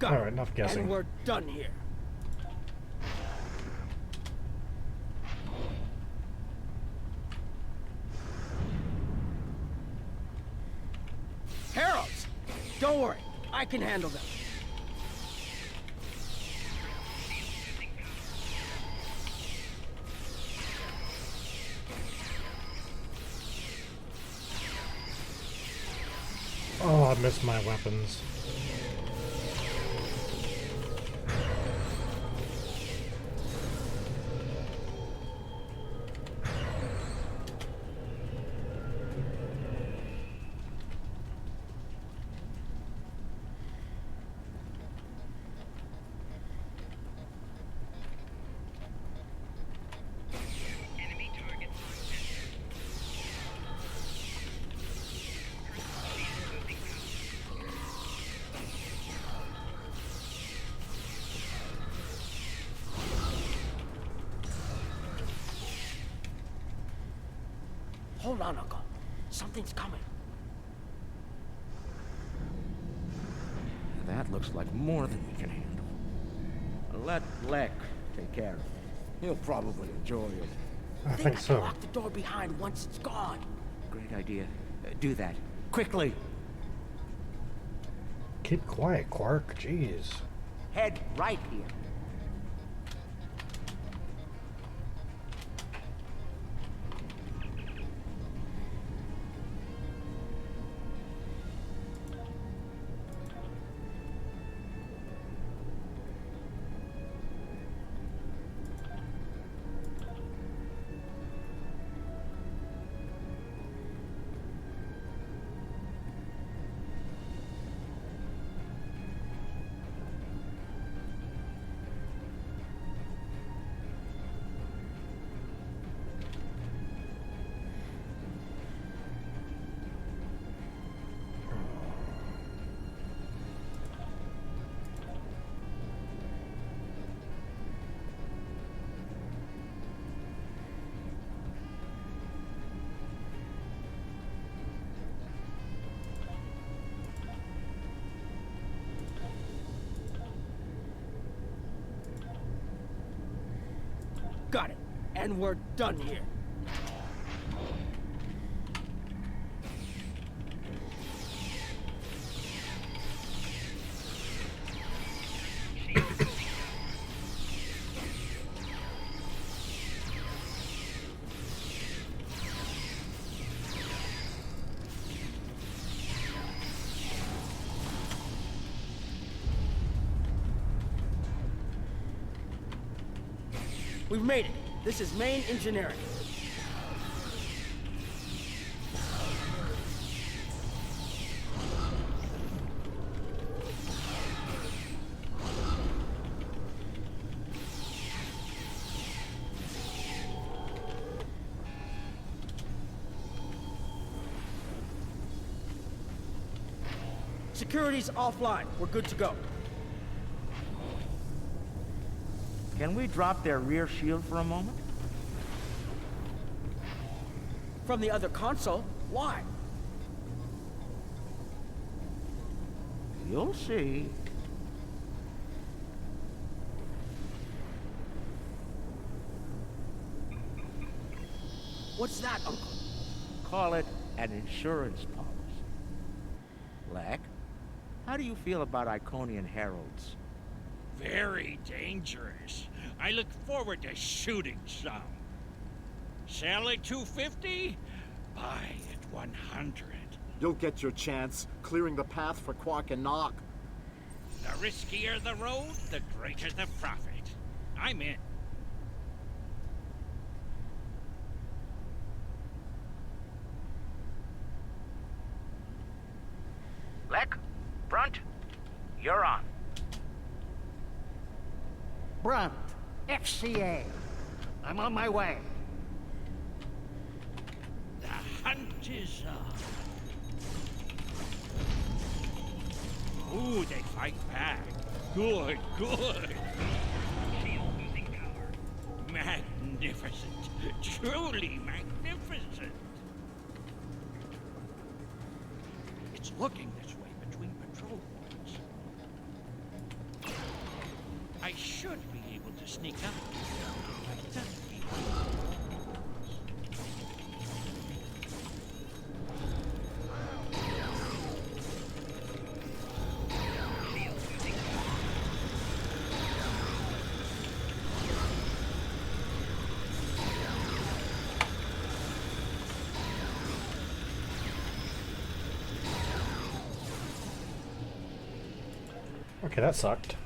All right, enough guessing. And we're done here. Heralds! Don't worry, I can handle them. Oh, I missed my weapons. Hold on, Uncle. Something's coming. That looks like more than we can handle. Let Lek take care of it. He'll probably enjoy it. I think so. Lock the door behind once it's gone. Great idea. Do that. Quickly. Keep quiet, Quark. Jeez. Head right here. Got it. And we're done here. We've made it. This is main engineering. Security's offline. We're good to go. Can we drop their rear shield for a moment? From the other console? Why? You'll see. What's that, Uncle? Call it an insurance policy. Lek, how do you feel about Iconian heralds? Very dangerous. I look forward to shooting some. Sell at 250? Buy at 100. You'll get your chance, clearing the path for Quark and Nog. The riskier the road, the greater the profit. I'm in. Lek, Brunt, you're on. Brunt, FCA. I'm on my way. The hunt is on. Ooh, they fight back. Good, good. Magnificent. Truly magnificent. It's looking this way between patrol points. I should be able to sneak up. Like that. Okay, that sucked.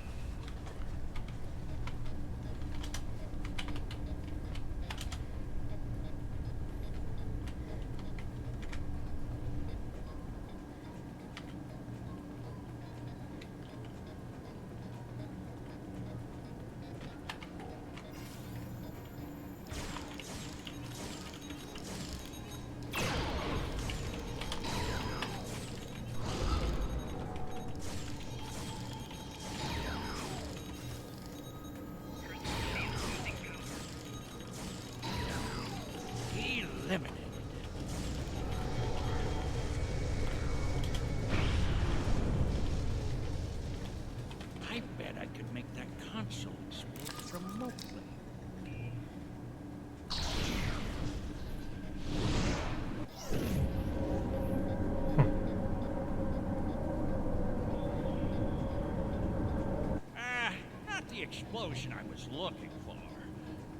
explosion I was looking for.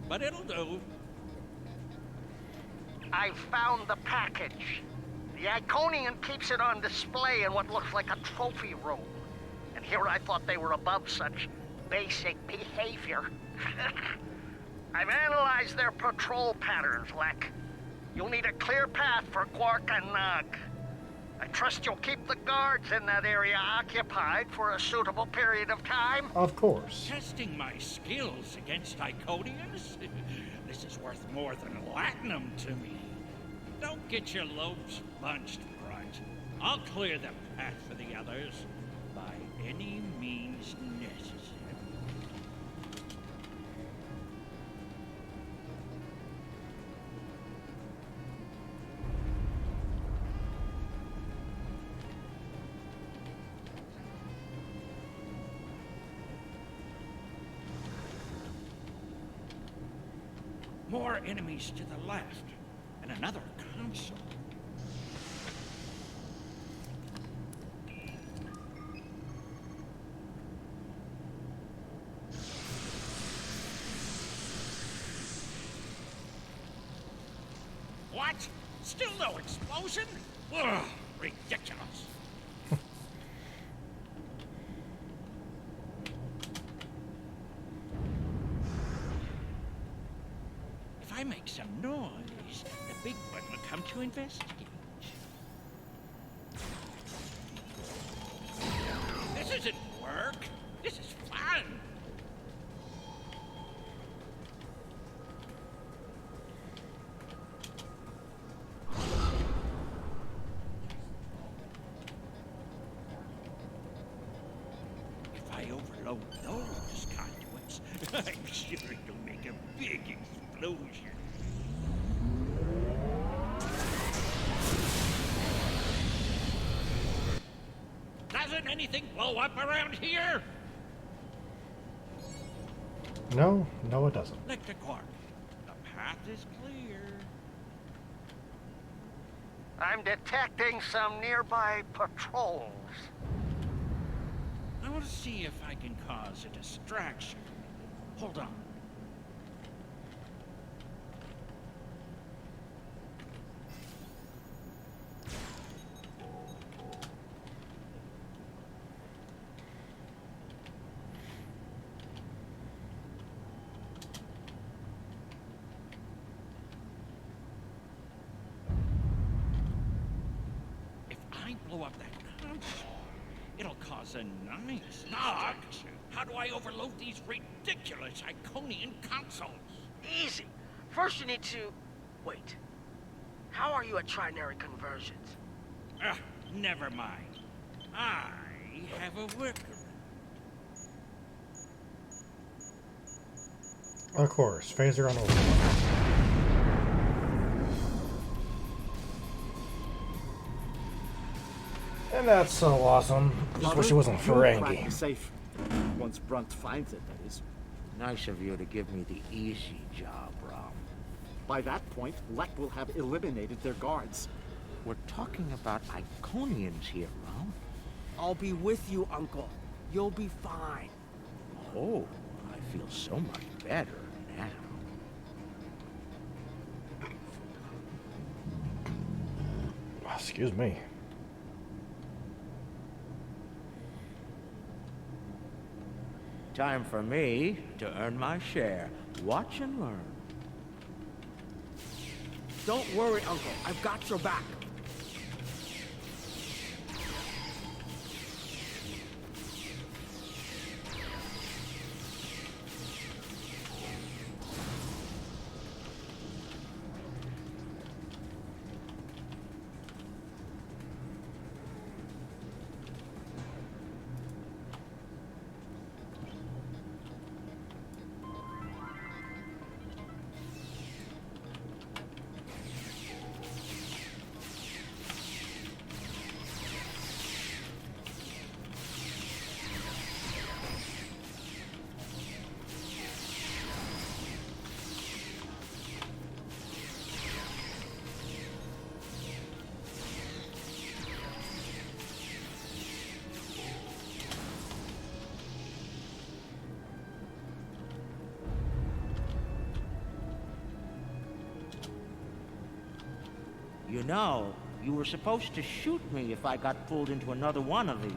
But it'll do. I found the package. The Iconian keeps it on display in what looks like a trophy room. And here I thought they were above such basic behavior. I've analyzed their patrol patterns, Lek. You'll need a clear path for Quark and Nog. I trust you'll keep the guards in that area occupied for a suitable period of time. Of course. Testing my skills against Iconians? This is worth more than Latinum to me. Don't get your lobes bunched, Bright. I'll clear the path for the others by any means necessary. More enemies to the left, and another console. What? Still no explosion? Ugh, ridiculous. If I make some noise, the big one will come to investigate. This isn't work. This is fun. If I overload those conduits, I'm sure it'll make a big explosion. Doesn't anything blow up around here? No, it doesn't. Lecter Quark, the path is clear. I'm detecting some nearby patrols. I want to see if I can cause a distraction. Hold on. Blow up that console, it'll cause a nice knock. How do I overload these ridiculous Iconian consoles? Easy. First you need to... Wait. How are you at trinary conversions? Never mind. I have a workaround. Of course, phaser on overload. And that's so awesome. Just wish it wasn't Ferengi. Safe. Once Brunt finds it, that is. Nice of you to give me the easy job, Rom. By that point, Lek will have eliminated their guards. We're talking about Iconians here, Rom. I'll be with you, Uncle. You'll be fine. Oh, I feel so much better now. Excuse me. Time for me to earn my share. Watch and learn. Don't worry, Uncle. I've got your back. You know, you were supposed to shoot me if I got pulled into another one of these.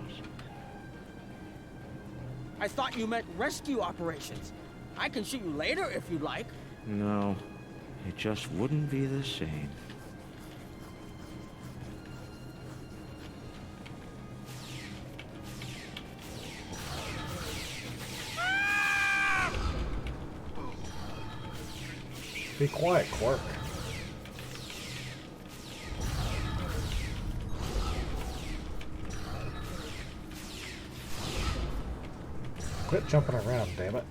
I thought you meant rescue operations. I can shoot you later if you'd like. No, it just wouldn't be the same. Be quiet, Quark. Quit jumping around, damn it.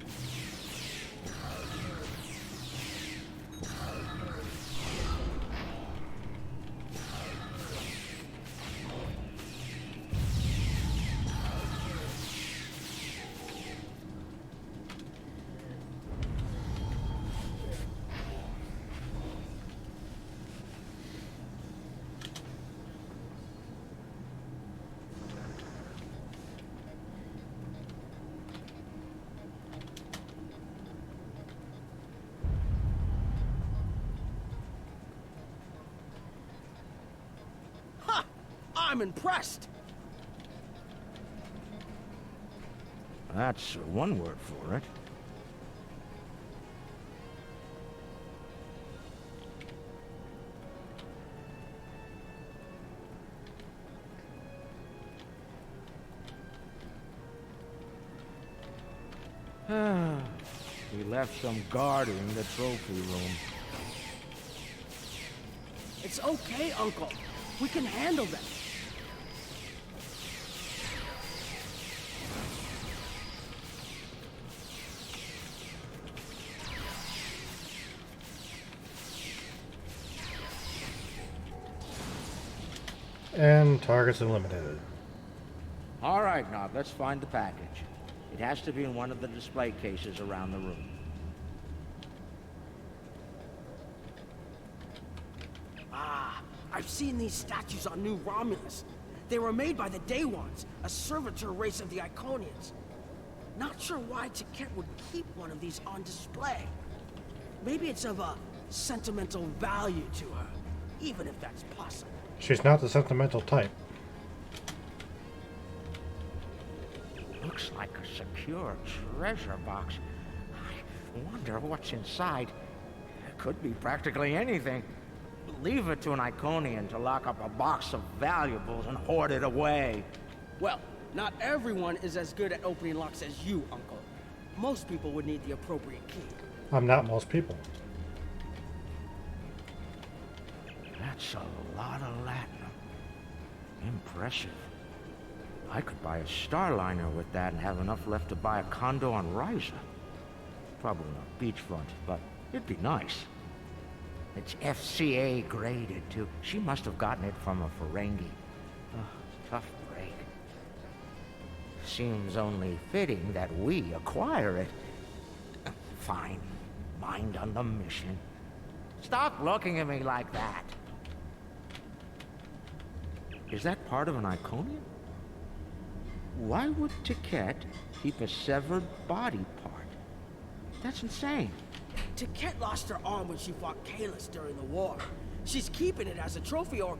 I'm impressed. That's one word for it. We left some guarding the trophy room. It's okay, Uncle. We can handle them. And targets eliminated. All right, Nog, let's find the package. It has to be in one of the display cases around the room. Ah, I've seen these statues on New Romulus. They were made by the Daewons, a servitor race of the Iconians. Not sure why Taket would keep one of these on display. Maybe it's of a sentimental value to her, even if that's possible. She's not the sentimental type. Looks like a secure treasure box. I wonder what's inside. It could be practically anything. Leave it to an Iconian to lock up a box of valuables and hoard it away. Well, not everyone is as good at opening locks as you, Uncle. Most people would need the appropriate key. I'm not most people. That's a lot of Latinum. Impressive. I could buy a Starliner with that and have enough left to buy a condo on Ryza. Probably not beachfront, but it'd be nice. It's FCA graded, too. She must have gotten it from a Ferengi. Oh, tough break. Seems only fitting that we acquire it. Fine. Mind on the mission. Stop looking at me like that. Is that part of an Iconian? Why would Taket keep a severed body part? That's insane. Taket lost her arm when she fought Kahless during the war. She's keeping it as a trophy or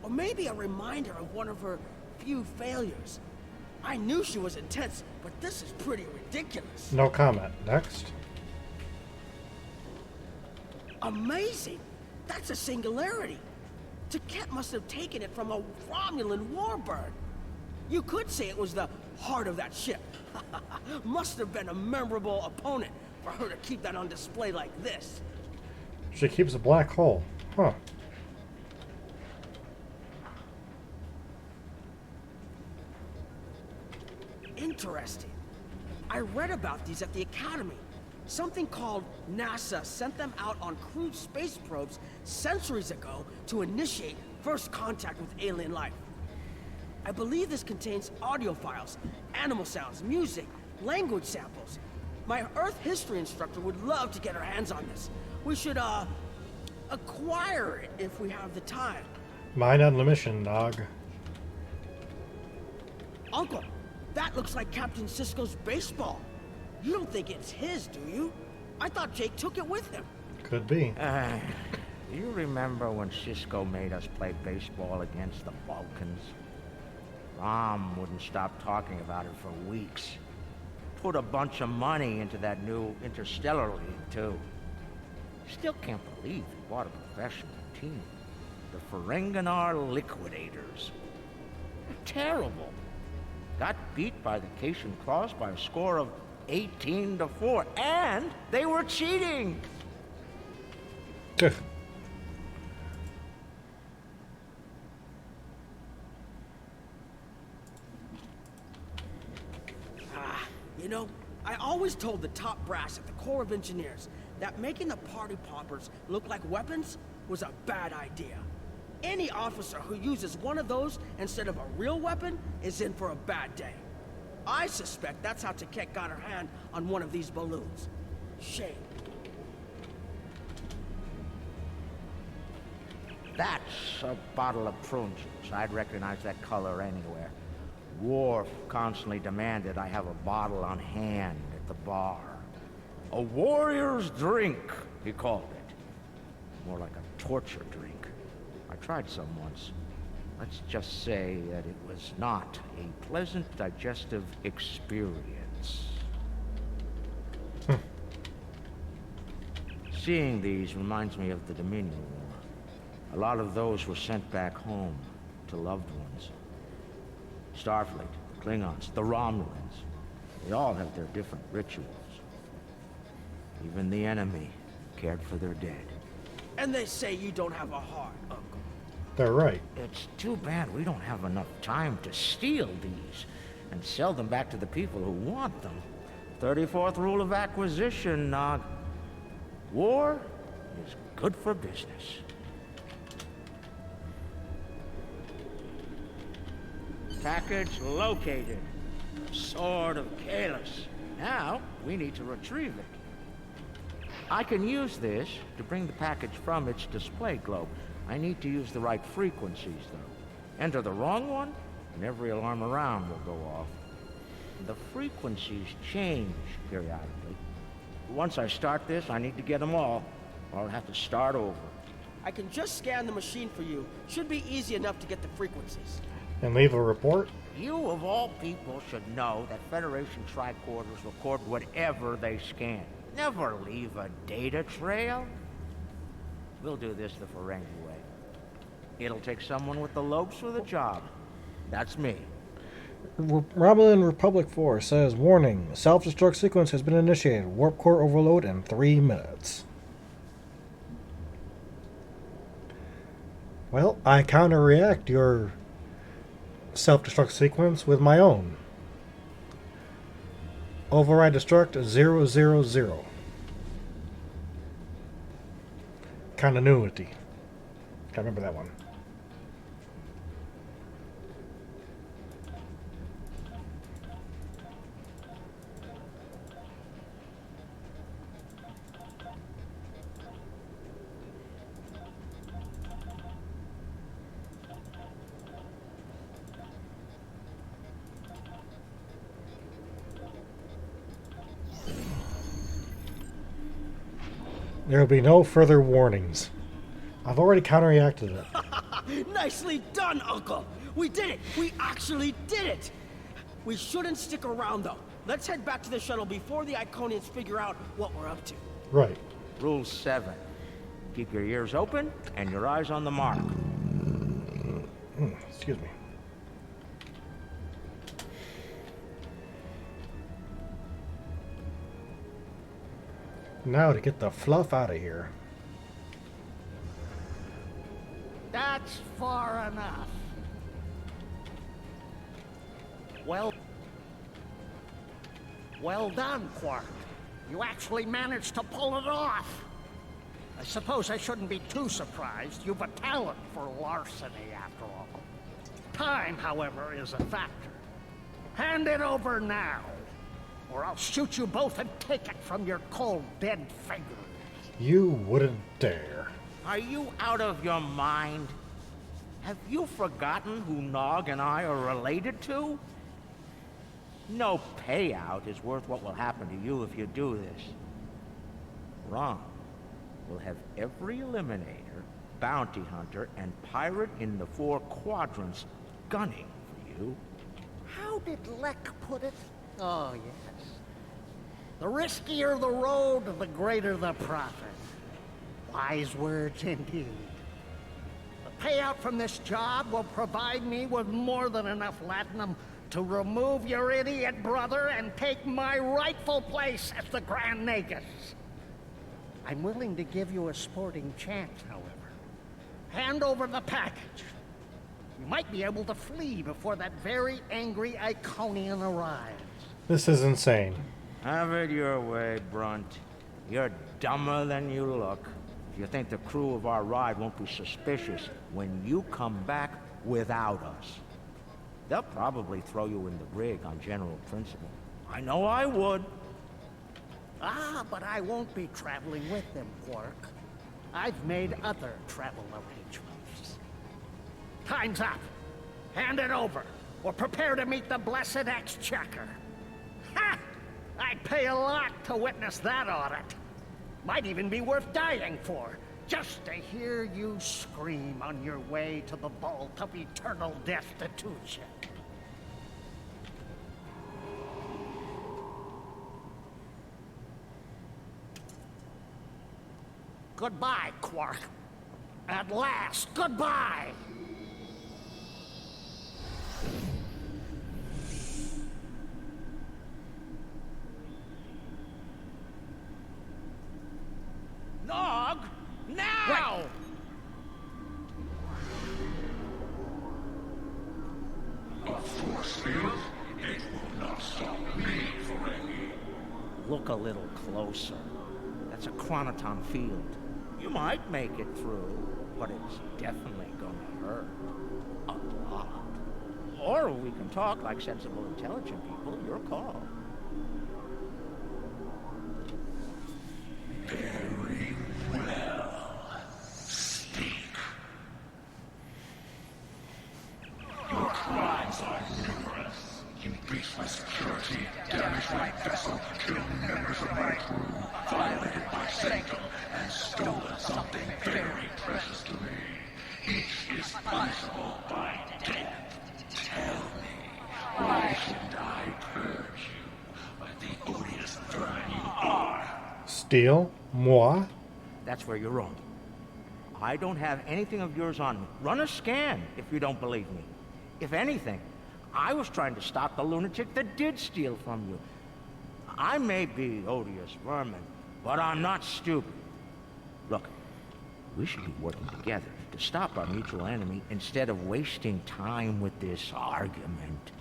maybe a reminder of one of her few failures. I knew she was intense, but this is pretty ridiculous. No comment. Next. Amazing! That's a singularity. Taket must have taken it from a Romulan warbird. You could say it was the heart of that ship. Must have been a memorable opponent for her to keep that on display like this. She keeps a black hole. Huh. Interesting. I read about these at the Academy. Something called NASA sent them out on crewed space probes centuries ago to initiate first contact with alien life. I believe this contains audio files, animal sounds, music, language samples. My Earth history instructor would love to get her hands on this. We should, acquire it if we have the time. Mind on the mission, Nog. Uncle, that looks like Captain Sisko's baseball. You don't think it's his, do you? I thought Jake took it with him. Could be. Do you remember when Cisco made us play baseball against the Vulcans? Rom wouldn't stop talking about it for weeks. Put a bunch of money into that new Interstellar League, too. Still can't believe he bought a professional team. The Ferenginar Liquidators. They're terrible. Got beat by the Cation Cross by a score of 18-4, and they were cheating! You know, I always told the top brass at the Corps of Engineers that making the party poppers look like weapons was a bad idea. Any officer who uses one of those instead of a real weapon is in for a bad day. I suspect that's how Taket got her hand on one of these balloons. Shame. That's a bottle of prune juice. I'd recognize that color anywhere. Worf constantly demanded I have a bottle on hand at the bar. A warrior's drink, he called it. More like a torture drink. I tried some once. Let's just say that it was not a pleasant digestive experience. Seeing these reminds me of the Dominion War. A lot of those were sent back home to loved ones. Starfleet, the Klingons, the Romulans. They all have their different rituals. Even the enemy cared for their dead. And they say you don't have a heart, Uncle. They're right. It's too bad we don't have enough time to steal these and sell them back to the people who want them. 34th rule of acquisition, Nog. War is good for business. Package located. The Sword of Kahless. Now, we need to retrieve it. I can use this to bring the package from its display globe. I need to use the right frequencies, though. Enter the wrong one, and every alarm around will go off. The frequencies change periodically. Once I start this, I need to get them all, or I'll have to start over. I can just scan the machine for you. Should be easy enough to get the frequencies. And leave a report? You, of all people, should know that Federation tricorders record whatever they scan. Never leave a data trail. We'll do this the Ferengi way. It'll take someone with the lopes for the job. That's me. Romulan Republic 4 says, warning, self-destruct sequence has been initiated. Warp core overload in 3 minutes. Well, I counter-react your self-destruct sequence with my own. Override destruct 000. Continuity. Can't remember that one. There will be no further warnings. I've already counteracted it. Nicely done, Uncle! We did it! We actually did it! We shouldn't stick around, though. Let's head back to the shuttle before the Iconians figure out what we're up to. Right. Rule 7. Keep your ears open and your eyes on the mark. Excuse me. Now to get the fluff out of here. That's far enough. Well done, Quark. You actually managed to pull it off. I suppose I shouldn't be too surprised. You've a talent for larceny, after all. Time, however, is a factor. Hand it over now, or I'll shoot you both and take it from your cold, dead fingers. You wouldn't dare. Are you out of your mind? Have you forgotten who Nog and I are related to? No payout is worth what will happen to you if you do this. Wrong. we'll have every Eliminator, bounty hunter, and pirate in the 4 quadrants gunning for you. How did Lek put it? Oh, yes. The riskier the road, the greater the profit. Wise words indeed. The payout from this job will provide me with more than enough latinum to remove your idiot brother and take my rightful place as the Grand Nagus. I'm willing to give you a sporting chance, however. Hand over the package. You might be able to flee before that very angry Iconian arrives. This is insane. Have it your way, Brunt. You're dumber than you look. If you think the crew of our ride won't be suspicious when you come back without us. They'll probably throw you in the brig on general principle. I know I would. Ah, but I won't be traveling with them, Quark. I've made other travel arrangements. Time's up. Hand it over, or prepare to meet the blessed Exchequer. Ha! I'd pay a lot to witness that audit. Might even be worth dying for, just to hear you scream on your way to the vault of eternal destitution. Goodbye, Quark. At last, goodbye! Nog! Now! A force field? It will not stop me, Ferengi. Look a little closer. That's a chronoton field. You might make it through, but it's definitely gonna hurt. A lot. Or we can talk like sensible, intelligent people. Your call. Very well. Speak. Your crimes are numerous. You breached my security, damaged my vessel, killed members of my crew, violated my sanctum, and stolen something very precious to me. Each is punishable by death. Tell me, why shouldn't I purge you like the odious vermin you are? Steal? Moi? That's where you're wrong. I don't have anything of yours on me. Run a scan if you don't believe me. If anything, I was trying to stop the lunatic that did steal from you. I may be odious vermin, but I'm not stupid. Look, we should be working together to stop our mutual enemy instead of wasting time with this argument.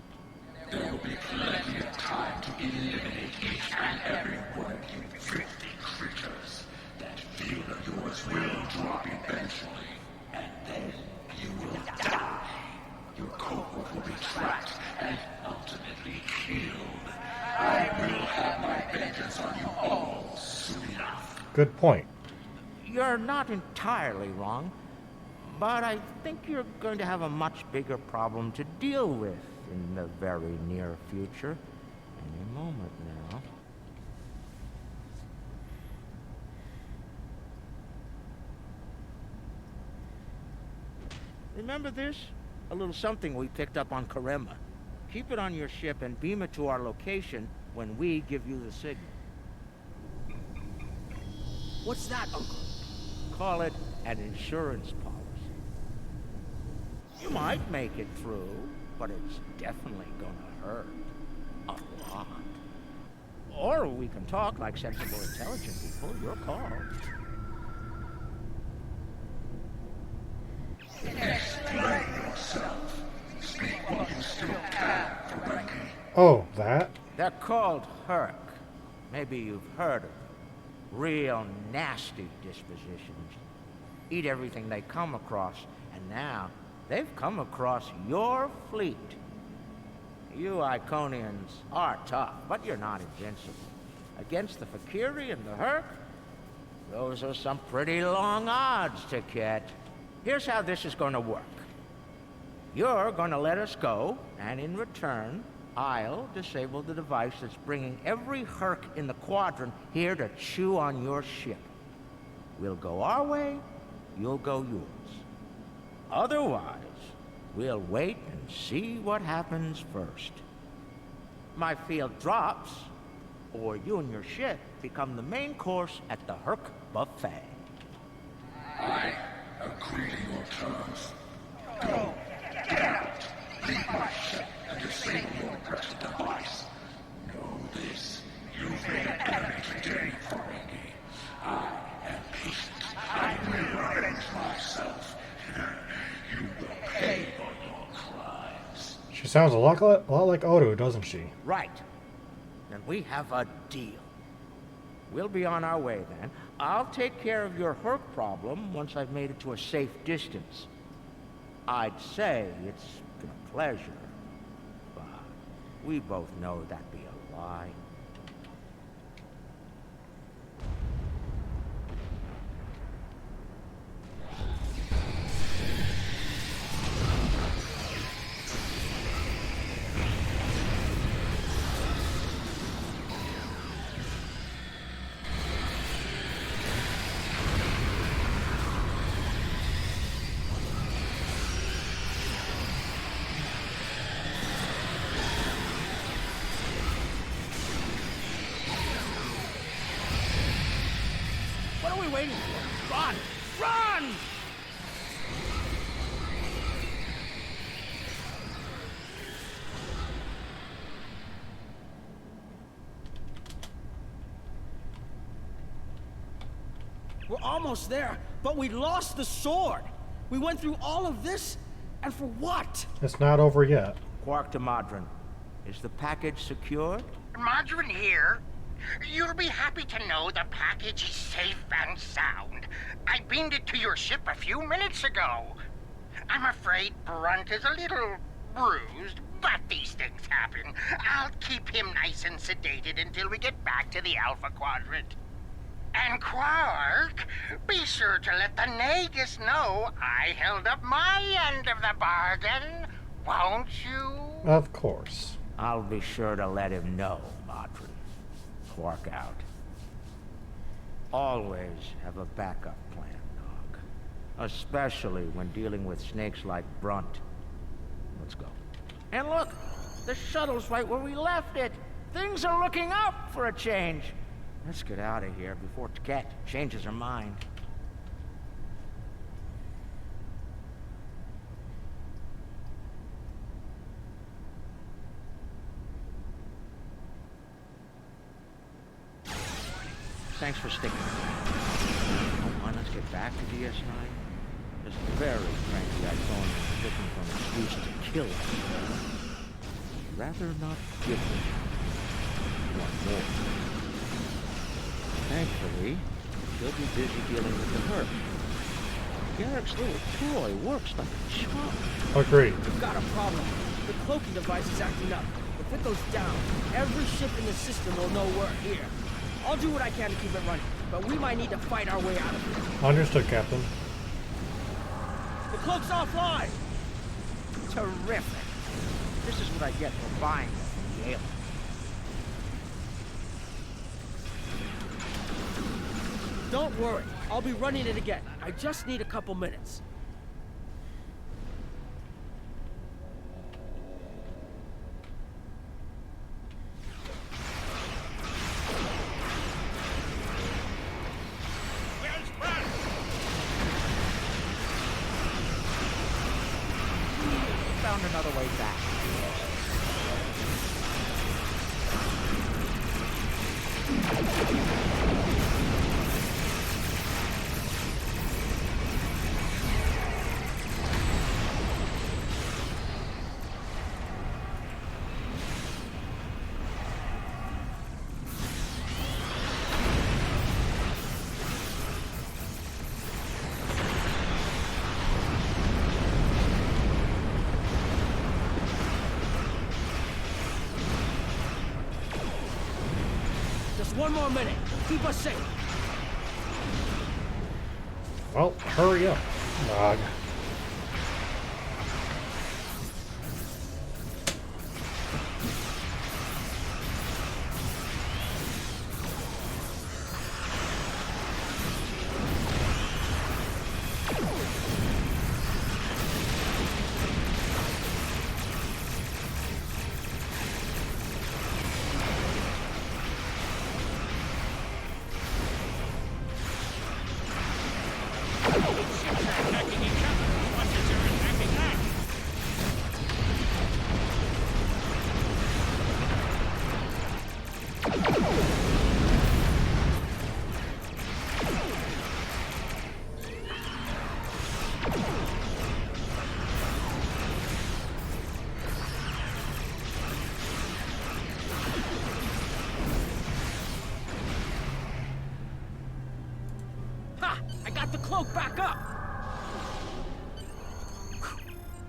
There will be plenty of time to eliminate each and every one of you filthy creatures. That field of yours will drop eventually, and then you will die. Your cohort will be tracked and ultimately killed. I will have my vengeance on you all soon enough. Good point. You're not entirely wrong, but I think you're going to have a much bigger problem to deal with in the very near future. Any moment now. Remember this? A little something we picked up on Karema. Keep it on your ship and beam it to our location when we give you the signal. What's that, Uncle? Call it an insurance policy. You might make it through, but it's definitely gonna hurt. A lot. Or we can talk like sensible, intelligent people. Your call. Explain yourself. Speak while you still can, Ferengi. Oh, that? They're called Herc. Maybe you've heard of them. Real nasty dispositions. Eat everything they come across, and now they've come across your fleet. You Iconians are tough, but you're not invincible. Against the Fakiri and the Herc, those are some pretty long odds to get. Here's how this is going to work. You're going to let us go, and in return, I'll disable the device that's bringing every Herc in the quadrant here to chew on your ship. We'll go our way, you'll go yours. Otherwise, we'll wait and see what happens first. My field drops, or you and your ship become the main course at the Herc Buffet. I agree to your terms. Go! Get out! Leave my ship and disable your present device. Know this. You've made a journey today, Ferengi. I am patient. I will avenge myself. You will pay for your crimes. She sounds a lot like Odo, doesn't she? Right. Then we have a deal. We'll be on our way then. I'll take care of your Herc problem once I've made it to a safe distance. I'd say it's been a pleasure, but we both know that'd be a lie. Waiting for? Run! Run! We're almost there, but we lost the sword. We went through all of this, and for what? It's not over yet. Quark to Modron. Is the package secured? Modron here. You'll be happy to know the package is safe and sound. I beamed it to your ship a few minutes ago. I'm afraid Brunt is a little bruised, but these things happen. I'll keep him nice and sedated until we get back to the Alpha Quadrant. And Quark, be sure to let the Nagus know I held up my end of the bargain, won't you? Of course. I'll be sure to let him know, Modron. Quark out. Always have a backup plan, Nog. Especially when dealing with snakes like Brunt. Let's go. And look! The shuttle's right where we left it! Things are looking up for a change! Let's get out of here before Tket changes her mind. Thanks for sticking with me. Come on, let's get back to DS9. This very cranky Iconian is looking for an excuse to kill us. Rather not give it. Want more. Thankfully, she'll be busy dealing with the Herc. Garrick's little toy works like a charm. Agreed. We've got a problem. The cloaking device is acting up. If it goes down, every ship in the system will know we're here. I'll do what I can to keep it running, but we might need to fight our way out of here. Understood, Captain. The cloak's offline! Terrific. This is what I get for buying it from Yale. Don't worry, I'll be running it again. I just need a couple minutes. Found another way back. One more minute. Keep us safe. Well, hurry up, Nog. Ships are attacking each other as much as they're attacking us. Ha! I got the cloak back up!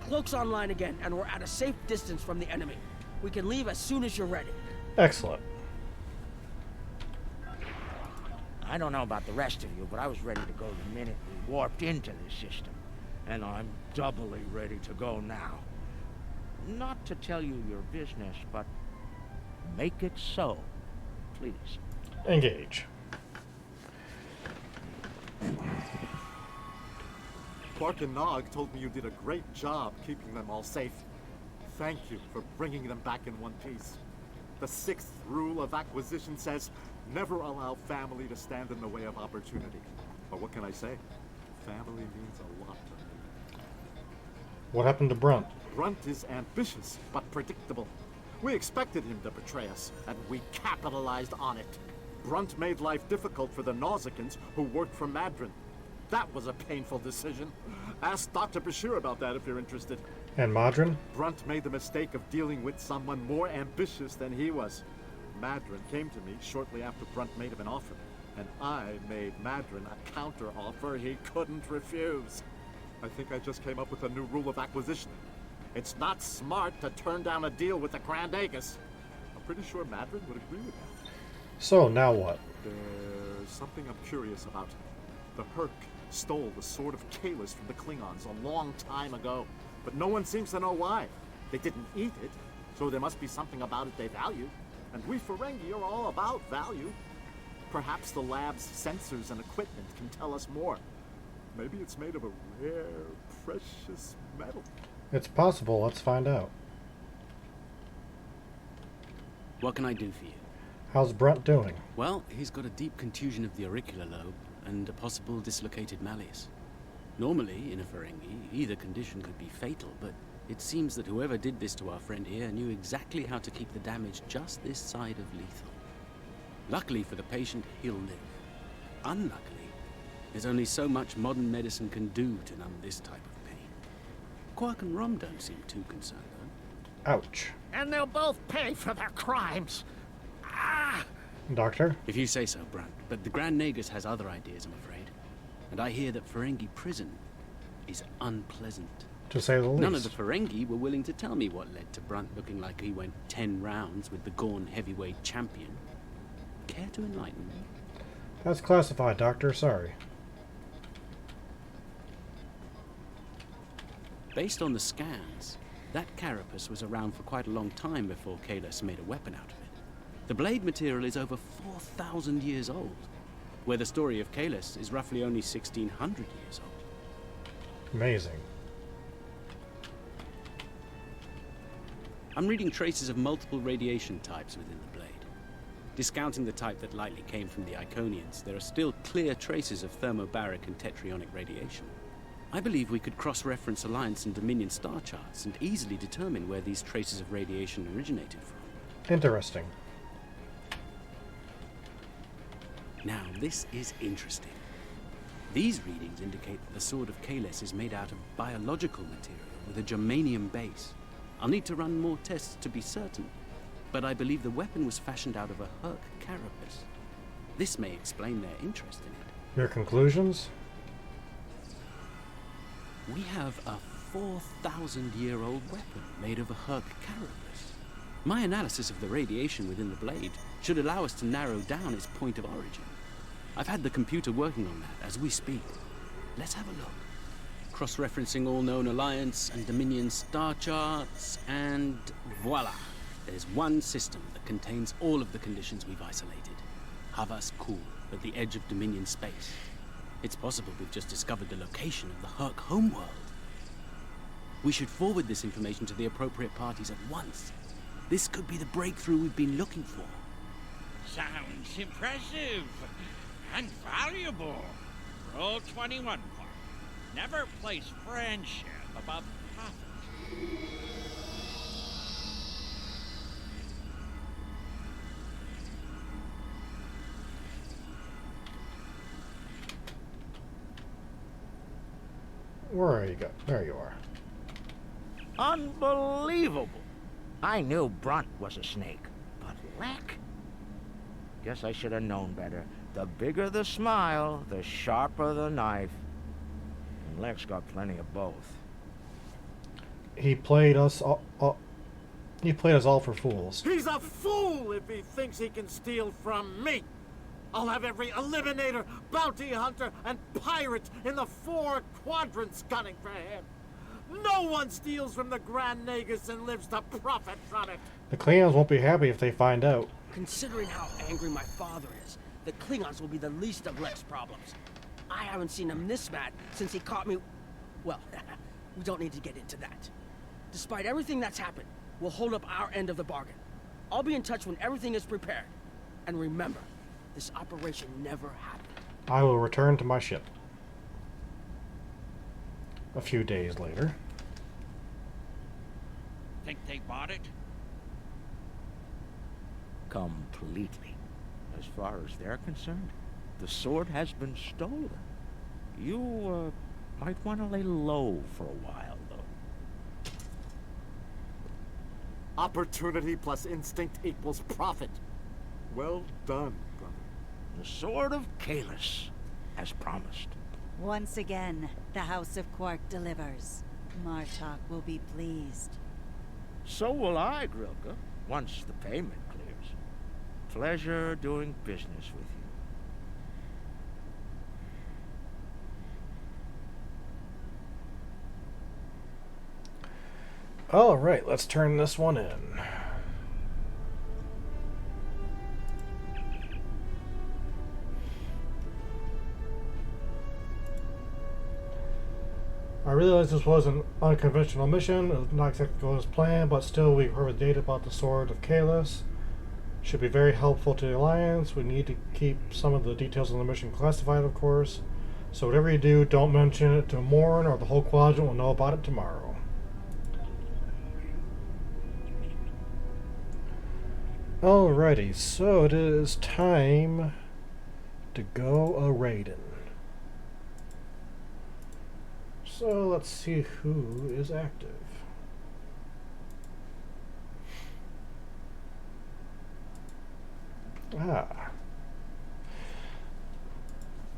Cloak's online again, and we're at a safe distance from the enemy. We can leave as soon as you're ready. Excellent. I don't know about the rest of you, but I was ready to go the minute we warped into the system. And I'm doubly ready to go now. Not to tell you your business, but make it so, please. Engage. Quark and Nog told me you did a great job keeping them all safe. Thank you for bringing them back in one piece. The 6th rule of acquisition says, never allow family to stand in the way of opportunity. But what can I say? Family means a lot to me. What happened to Brunt? Brunt is ambitious, but predictable. We expected him to betray us, and we capitalized on it. Brunt made life difficult for the Nausicans who worked for Madron. That was a painful decision. Ask Dr. Bashir about that if you're interested. And Madron? Brunt made the mistake of dealing with someone more ambitious than he was. Madron came to me shortly after Brunt made him an offer, and I made Madron a counter-offer he couldn't refuse. I think I just came up with a new rule of acquisition. It's not smart to turn down a deal with the Grand Aegis. I'm pretty sure Madron would agree with that. So, now what? There's something I'm curious about. The Herc stole the Sword of Kahless from the Klingons a long time ago, but no one seems to know why. They didn't eat it, so there must be something about it they value. And we Ferengi are all about value. Perhaps the lab's sensors and equipment can tell us more. Maybe it's made of a rare, precious metal. It's possible. Let's find out. What can I do for you? How's Brunt doing? Well, he's got a deep contusion of the auricular lobe and a possible dislocated malleus. Normally, in a Ferengi, either condition could be fatal, but it seems that whoever did this to our friend here knew exactly how to keep the damage just this side of lethal. Luckily for the patient, he'll live. Unluckily, there's only so much modern medicine can do to numb this type of pain. Quark and Rom don't seem too concerned, though. Ouch. And they'll both pay for their crimes. Ah! Doctor? If you say so, Brunt. But the Grand Nagus has other ideas, I'm afraid. And I hear that Ferengi prison is unpleasant. To say the least. None of the Ferengi were willing to tell me what led to Brunt looking like he went 10 rounds with the Gorn heavyweight champion. Care to enlighten me? That's classified, Doctor. Sorry. Based on the scans, that carapace was around for quite a long time before Kahless made a weapon out of it. The blade material is over 4,000 years old, where the story of Kahless is roughly only 1,600 years old. Amazing. I'm reading traces of multiple radiation types within the blade. Discounting the type that likely came from the Iconians, there are still clear traces of thermobaric and tetrionic radiation. I believe we could cross-reference Alliance and Dominion star charts and easily determine where these traces of radiation originated from. Interesting. Now, this is interesting. These readings indicate that the Sword of Kahless is made out of biological material with a germanium base. I'll need to run more tests to be certain, but I believe the weapon was fashioned out of a Herc carapace. This may explain their interest in it. Your conclusions? We have a 4,000-year-old weapon made of a Herc carapace. My analysis of the radiation within the blade should allow us to narrow down its point of origin. I've had the computer working on that as we speak. Let's have a look. Cross-referencing all known Alliance and Dominion star charts, and voila! There's one system that contains all of the conditions we've isolated. Havas Kul, at the edge of Dominion space. It's possible we've just discovered the location of the Herc homeworld. We should forward this information to the appropriate parties at once. This could be the breakthrough we've been looking for. Sounds impressive and valuable. Roll 21, Quark. Never place friendship above profit. Where are you go? There you are. Unbelievable. I knew Brunt was a snake, but Lek? Guess I should have known better. The bigger the smile, the sharper the knife. And Lek's got plenty of both. He played us all. He played us all for fools. He's a fool if he thinks he can steal from me. I'll have every eliminator, bounty hunter, and pirate in the 4 quadrants gunning for him. No one steals from the Grand Nagus and lives to profit from it. The Klingons won't be happy if they find out. Considering how angry my father is, the Klingons will be the least of Lek's problems. I haven't seen him this mad since he caught me... Well, we don't need to get into that. Despite everything that's happened, we'll hold up our end of the bargain. I'll be in touch when everything is prepared. And remember, this operation never happened. I will return to my ship. A few days later. Think they bought it? Completely. As far as they're concerned, the sword has been stolen. You, might want to lay low for a while, though. Opportunity plus instinct equals profit. Well done, brother. The Sword of Kahless, as promised. Once again, the House of Quark delivers. Martok will be pleased. So will I, Grilka, once the payment clears. Pleasure doing business with you. Alright, let's turn this one in. I realize this was an unconventional mission. It was not exactly going as planned, but still we've heard data about the Sword of Kahless. Should be very helpful to the Alliance. We need to keep some of the details of the mission classified, of course. So whatever you do, don't mention it to Morn, or the whole quadrant will know about it tomorrow. Alrighty, so it is time to go a-raiding. So let's see who is active.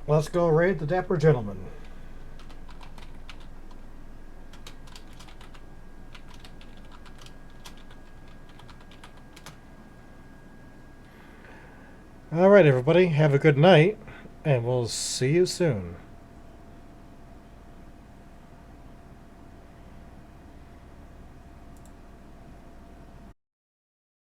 Let's go raid the Dapper Gentleman. Alright everybody, have a good night, and we'll see you soon.